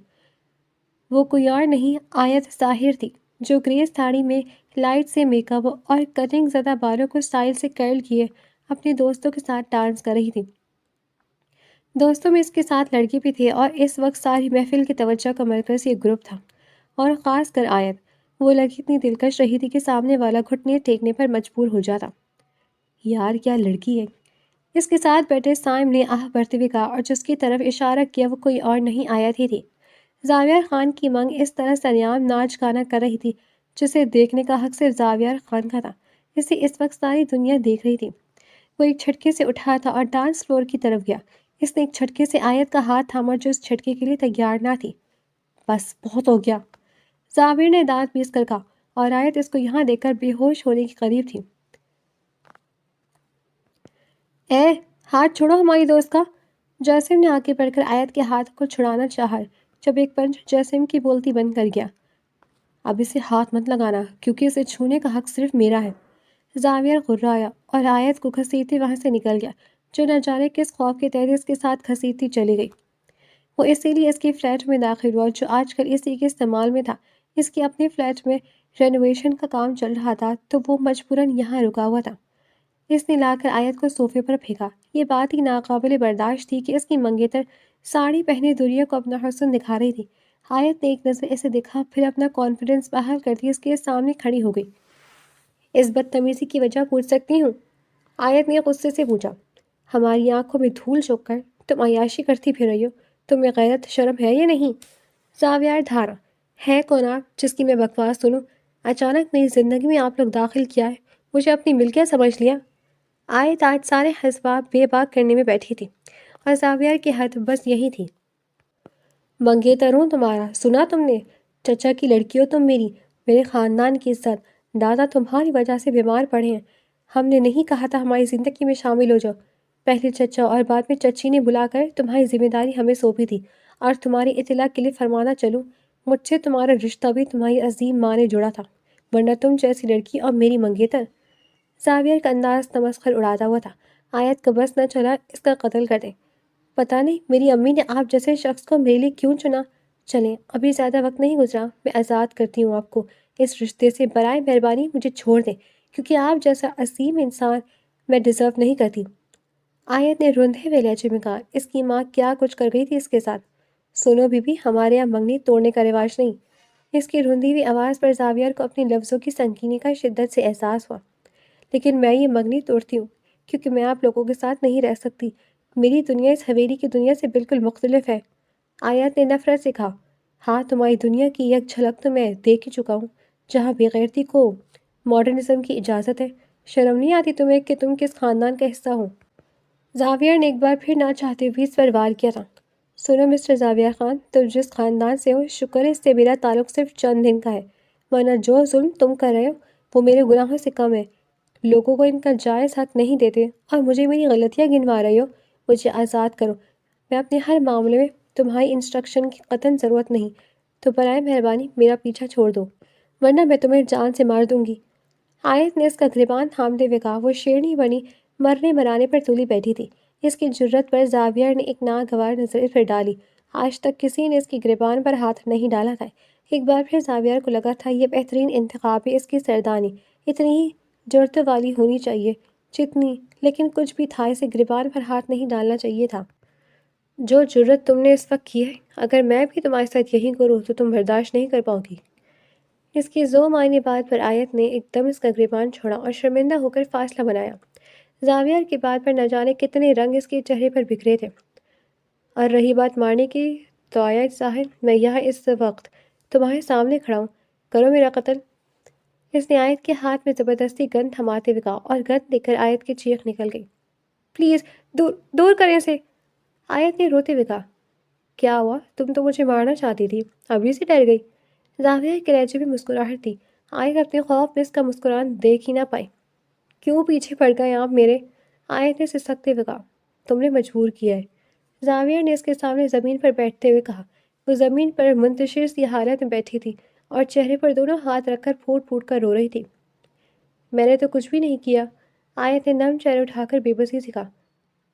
وہ کوئی اور نہیں، آیت ظاہر تھی، جو گریس ساڑی میں لائٹ سے میک اپ اور کٹنگ زدہ بالوں کو اسٹائل سے کرل کیے اپنے دوستوں کے ساتھ ڈانس کر رہی تھی۔ دوستوں میں اس کے ساتھ لڑکی بھی تھے اور اس وقت ساری محفل کی توجہ کا مرکز یہ گروپ تھا، اور خاص کر آیت۔ وہ لڑکی اتنی دلکش رہی تھی کہ سامنے والا گھٹنے ٹیکنے پر مجبور ہو جاتا۔ یار کیا لڑکی ہے، اس کے ساتھ بیٹھے سائم نے آہ بھرتے ہوئے کہا، اور جس کی طرف اشارہ کیا وہ کوئی اور نہیں آیت ہی تھی۔ زاویہ خان کی منگ اس طرح سریعام ناچ گانا کر رہی تھی جسے دیکھنے کا حق صرف زاویہ خان کا تھا، اسے اس وقت ساری دنیا دیکھ رہی تھی۔ وہ ایک جھٹکے سے اٹھا تھا اور ڈانس فلور کی طرف گیا۔ اس نے ایک جھٹکے سے آیت کا ہاتھ تھاما جو اس جھٹکے کے لیے تیار نہ تھی۔ بس بہت ہو گیا، زاویہ نے دانت پیس کر کہا، اور آیت اس کو یہاں دیکھ کر بے ہوش ہونے کے قریب تھی۔ اے ہاتھ چھوڑو ہماری دوست کا۔ جاسم نے آگے بڑھ کر آیت کے ہاتھ کو چھڑانا چاہا جب ایک پنچ جاسم کی بولتی بند کر گیا۔ اب اسے ہاتھ مت لگانا کیونکہ اسے چھونے کا حق صرف میرا ہے۔ زاویہ غرایا اور آیت کو گھسیٹتے وہاں سے نکل گیا، جو نہ جانے کس خوف کے تحت اس کے ساتھ گھسیٹتی چلی گئی۔ وہ اسی لیے اس کے فلیٹ میں داخل ہوا جو آج کل اسی کے استعمال میں تھا۔ اس کے اپنے فلیٹ میں رینوویشن کا کام چل رہا تھا تو وہ مجبوراً یہاں رکا ہوا تھا۔ اس نے لا کر آیت کو صوفے پر پھینکا۔ یہ بات ہی ناقابل برداشت تھی کہ اس کی منگیتر ساڑی پہنے دنیا کو اپنا حسن دکھا رہی تھی۔ آیت نے ایک نظر اسے دیکھا، پھر اپنا کانفیڈنس بحال کرتی اس کے سامنے کھڑی ہو گئی۔ اس بدتمیزی کی وجہ پوچھ سکتی ہوں؟ آیت نے غصے سے پوچھا۔ ہماری آنکھوں میں دھول چوک کر تم عیاشی کرتی پھر رہی ہو، تمہیں غیرت شرم ہے یا نہیں؟ زاویہ دھارا ہے کون آپ جس کی میں بکواس سنوں؟ اچانک میری زندگی میں آپ لوگ داخل کیا ہے، مجھے اپنی ملکیت سمجھ لیا؟ آیت آج سارے اسباب بے باک کرنے میں بیٹھی تھی اور زاویہ کی حد بس یہی تھی۔ منگیتر ہوں تمہارا، سنا تم نے؟ چچا کی لڑکی ہو تم میرے خاندان کی عزت، دادا تمہاری وجہ سے بیمار پڑے ہیں۔ ہم نے نہیں کہا تھا ہماری زندگی میں شامل ہو جاؤ؟ پہلے چچا اور بعد میں چچی نے بلا کر تمہاری ذمہ داری ہمیں سونپی تھی، اور تمہاری اطلاع کے لیے فرمانا چلوں، مجھ سے تمہارا رشتہ بھی تمہاری عظیم ماں نے جڑا تھا، ورنہ تم جیسی لڑکی اور میری منگیتر۔ زاویہ کا انداز تمسخر اڑاتا ہوا تھا۔ آیت کا بس نہ چلا اس کا قتل کر دیں۔ پتہ نہیں میری امی نے آپ جیسے شخص کو میرے لیے کیوں چنا۔ چلیں ابھی زیادہ وقت نہیں گزرا، میں آزاد کرتی ہوں آپ کو اس رشتے سے۔ برائے مہربانی مجھے چھوڑ دیں کیونکہ آپ جیسا عظیم انسان میں ڈیزرو نہیں کرتی۔ آیت نے روندھے ہوئے لہجے میں کہا، اس کی ماں کیا کچھ کر گئی تھی اس کے ساتھ؟ سنو بی بی، ہمارے یہاں منگنی توڑنے کا رواج نہیں۔ اس کی روندھی ہوئی آواز پر زاویہ کو اپنے لفظوں کی سنگینی کا شدت سے احساس ہوا۔ لیکن میں یہ منگنی توڑتی ہوں کیونکہ میں آپ لوگوں کے ساتھ نہیں رہ سکتی۔ میری دنیا اس حویلی کی دنیا سے بالکل مختلف ہے۔ آیت نے نفرت سے کہا، ہاں تمہاری دنیا کی ایک جھلک تو میں دیکھ ہی چکا ہوں، جہاں بے غیرتی کو ماڈرنزم کی اجازت ہے۔ شرم نہیں آتی تمہیں کہ تم کس خاندان کا حصہ ہو؟ زاویہ نے ایک بار پھر نہ چاہتے ہوئے اس پر وار کیا تھا۔ سنو مسٹر زاویہ خان، تم جس خاندان سے ہو شکر ہے اس سے میرا تعلق صرف چند دن کا ہے، ورنہ جو ظلم تم کر رہے ہو وہ میرے گناہوں سے کم ہے۔ لوگوں کو ان کا جائز حق نہیں دیتے اور مجھے میری غلطیاں گنوا رہے ہو۔ مجھے آزاد کرو، میں اپنے ہر معاملے میں تمہاری انسٹرکشن کی قطعاً ضرورت نہیں، تو برائے مہربانی میرا پیچھا چھوڑ دو، ورنہ میں تمہیں جان سے مار دوں گی۔ آیت نے اس کا گریبان تھامتے ہوئے کہا۔ وہ شیرنی بنی مرنے مرانے پر تلی بیٹھی تھی۔ اس کی جرت پر زاویہ نے ایک ناگوار نظر اس پر ڈالی۔ آج تک کسی نے اس کی گریبان پر ہاتھ نہیں ڈالا تھا۔ ایک بار پھر زاویہ کو لگا تھا یہ بہترین انتخاب ہے اس کی سردانی اتنی ہی جرت والی ہونی چاہیے جتنی، لیکن کچھ بھی تھا، اسے گریبان پر ہاتھ نہیں ڈالنا چاہیے تھا۔ جو جرت تم نے اس وقت کی ہے، اگر میں بھی تمہارے ساتھ یہی کروں تو تم برداشت نہیں کر پاؤ گی۔ اس کی ذو معنی بات پر آیت نے ایک دم اس کا گریبان چھوڑا اور شرمندہ ہو کر فاصلہ بنایا۔ زاویہ کی بات پر نہ جانے کتنے رنگ اس کے چہرے پر بکھرے تھے۔ اور رہی بات مارنے کی، تو آیت ظاہر میں یہاں اس وقت تمہارے سامنے کھڑا ہوں، کرو میرا قتل۔ اس نے آیت کے ہاتھ میں زبردستی گن تھماتے ہوئے کہا، اور گن دیکھ کر آیت کی چیخ نکل گئی، پلیز دور دور کریں اسے۔ آیت نے روتے ہوئے کہا، کیا ہوا؟ تم تو مجھے مارنا چاہتی تھی، ابھی سے ڈر گئی؟ زاویہ کے لہجے میں مسکراہٹ تھی۔ آیت اپنے خوف میں اس کا مسکران دیکھ ہی نہ پائی۔ کیوں پیچھے پڑ گئے آپ میرے؟ آیت نے سسکتے ہوئے کہا، تم نے مجبور کیا ہے۔ زاویہ نے اس کے سامنے زمین پر بیٹھتے ہوئے کہا۔ وہ زمین پر منتشر سی حالت میں بیٹھی تھی اور چہرے پر دونوں ہاتھ رکھ کر پھوٹ پھوٹ کر رو رہی تھی۔ میں نے تو کچھ بھی نہیں کیا، آیت نے نم چہرہ اٹھا کر بے بسی سے کہا۔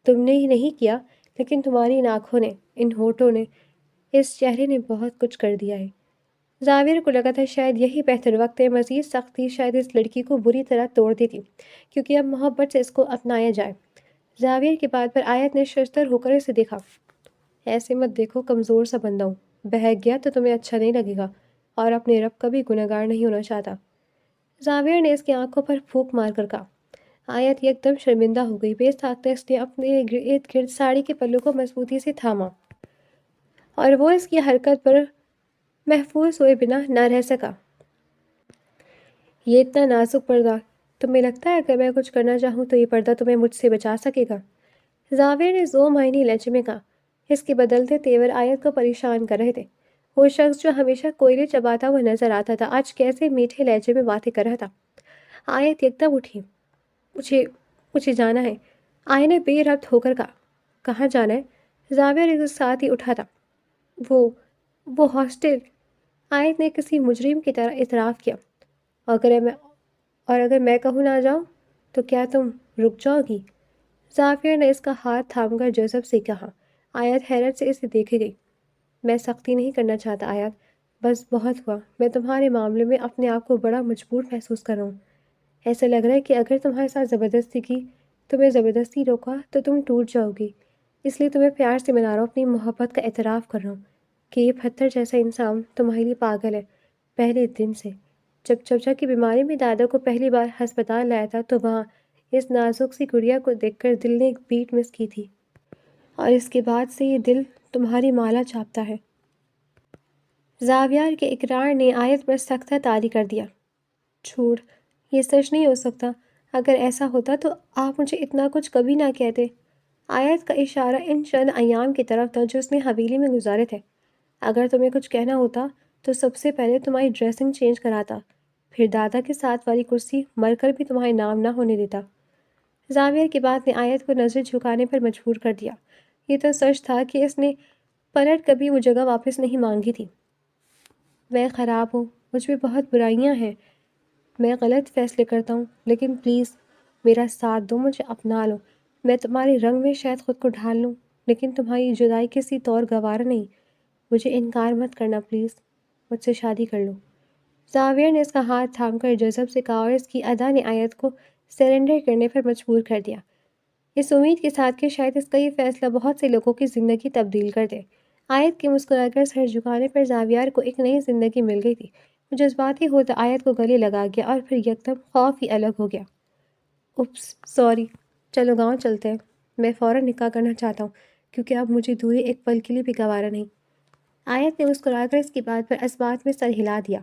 تم نے ہی نہیں کیا، لیکن تمہاری ان آنکھوں نے، ان ہونٹوں نے، اس چہرے نے بہت کچھ کر دیا ہے۔ زاویہ کو لگا تھا شاید یہی بہتر وقت ہے، مزید سختی شاید اس لڑکی کو بری طرح توڑ دیتی، کیونکہ اب محبت سے اس کو اپنایا جائے۔ زاویہ کی بات پر آیت نے ششدر ہو کر اسے دیکھا۔ ایسے مت دیکھو، کمزور سا بندہ ہوں، بہک گیا تو تمہیں اچھا نہیں لگے گا، اور اپنے رب کا بھی گنہگار نہیں ہونا چاہتا۔ زاویہ نے اس کی آنکھوں پر پھونک مار کر کہا۔ آیت ایک دم شرمندہ ہو گئی۔ بے ساختہ اس نے اپنے ارد گرد ساڑی کے پلوں کو مضبوطی سے تھاما اور وہ اس کی حرکت پر محفوظ ہوئے بنا نہ رہ سکا۔ یہ اتنا نازک پردہ، تمہیں لگتا ہے اگر میں کچھ کرنا چاہوں تو یہ پردہ تمہیں مجھ سے بچا سکے گا؟ زاویہ نے ذو معنی لہجے میں کہا۔ اس کے بدلتے تیور آیت کو پریشان کر رہے تھے۔ وہ شخص جو ہمیشہ کوئلے چباتا ہوا نظر آتا تھا آج کیسے میٹھے لہجے میں باتیں کر رہا تھا۔ آیت یکدم اٹھی۔ مجھے مجھے جانا ہے، آئے نے بے ربط ہو کر کہا۔ کہاں جانا ہے؟ زاویہ نے اس ساتھ ہی اٹھا تھا۔ وہ وہ ہاسٹل، آیت نے کسی مجرم کی طرح اعتراف کیا۔ اور اگر میں کہوں نہ جاؤں تو کیا تم رک جاؤ گی؟ زافیر نے اس کا ہاتھ تھام کر جذب سے کہا۔ آیت حیرت سے اسے دیکھے گئی۔ میں سختی نہیں کرنا چاہتا آیت، بس بہت ہوا، میں تمہارے معاملے میں اپنے آپ کو بڑا مجبور محسوس کر رہا ہوں۔ ایسا لگ رہا ہے کہ اگر تمہارے ساتھ زبردستی کی، تمہیں زبردستی روکا تو تم ٹوٹ جاؤ گی، اس لیے تمہیں پیار سے منا رہا ہوں، اپنی محبت کا اعتراف کر رہا ہوں کہ یہ پتھر جیسا انسان تمہارے لیے پاگل ہے۔ پہلے دن سے جب چچا کی بیماری میں دادا کو پہلی بار ہسپتال لایا تھا تو وہاں اس نازک سی گڑیا کو دیکھ کر دل نے ایک بیٹ مس کی تھی، اور اس کے بعد سے یہ دل تمہاری مالا چاپتا ہے۔ زاویار کے اقرار نے آیت پر سختہ طاری کر دیا۔ چھوڑ، یہ سچ نہیں ہو سکتا، اگر ایسا ہوتا تو آپ مجھے اتنا کچھ کبھی نہ کہتے۔ آیت کا اشارہ ان چند ایام کی طرف تھا جو اس نے حویلی میں گزارے تھے۔ اگر تمہیں کچھ کہنا ہوتا تو سب سے پہلے تمہاری ڈریسنگ چینج کراتا، پھر دادا کے ساتھ والی کرسی مر کر بھی تمہارے نام نہ ہونے دیتا۔ زاویہ کی بات نے آیت کو نظر جھکانے پر مجبور کر دیا۔ یہ تو سچ تھا کہ اس نے پلٹ کبھی وہ جگہ واپس نہیں مانگی تھی۔ میں خراب ہوں، مجھ میں بہت برائیاں ہیں، میں غلط فیصلے کرتا ہوں، لیکن پلیز میرا ساتھ دو، مجھے اپنا لو۔ میں تمہارے رنگ میں شاید خود کو ڈھال لوں، لیکن تمہاری جدائی کسی طور گوارا نہیں۔ مجھے انکار مت کرنا پلیز، مجھ سے شادی کر لو۔ زاویہ نے اس کا ہاتھ تھام کر جذب سے کہا، اور اس کی ادا نے آیت کو سرنڈر کرنے پر مجبور کر دیا، اس امید کے ساتھ کہ شاید اس کا یہ فیصلہ بہت سے لوگوں کی زندگی تبدیل کر دے۔ آیت کے مسکرا کر سر جھکانے پر زاویار کو ایک نئی زندگی مل گئی تھی۔ وہ جذباتی ہوتا آیت کو گلے لگا گیا اور پھر یکدم خوف ہی الگ ہو گیا۔ اپس سوری، چلو گاؤں چلتے ہیں، میں فوراً نکاح کرنا چاہتا ہوں کیونکہ اب مجھے دوری ایک پل کے لیے بھی گوارا نہیں۔ آیت نے مسکرا کر اس کی بات پر اثبات میں سر ہلا دیا۔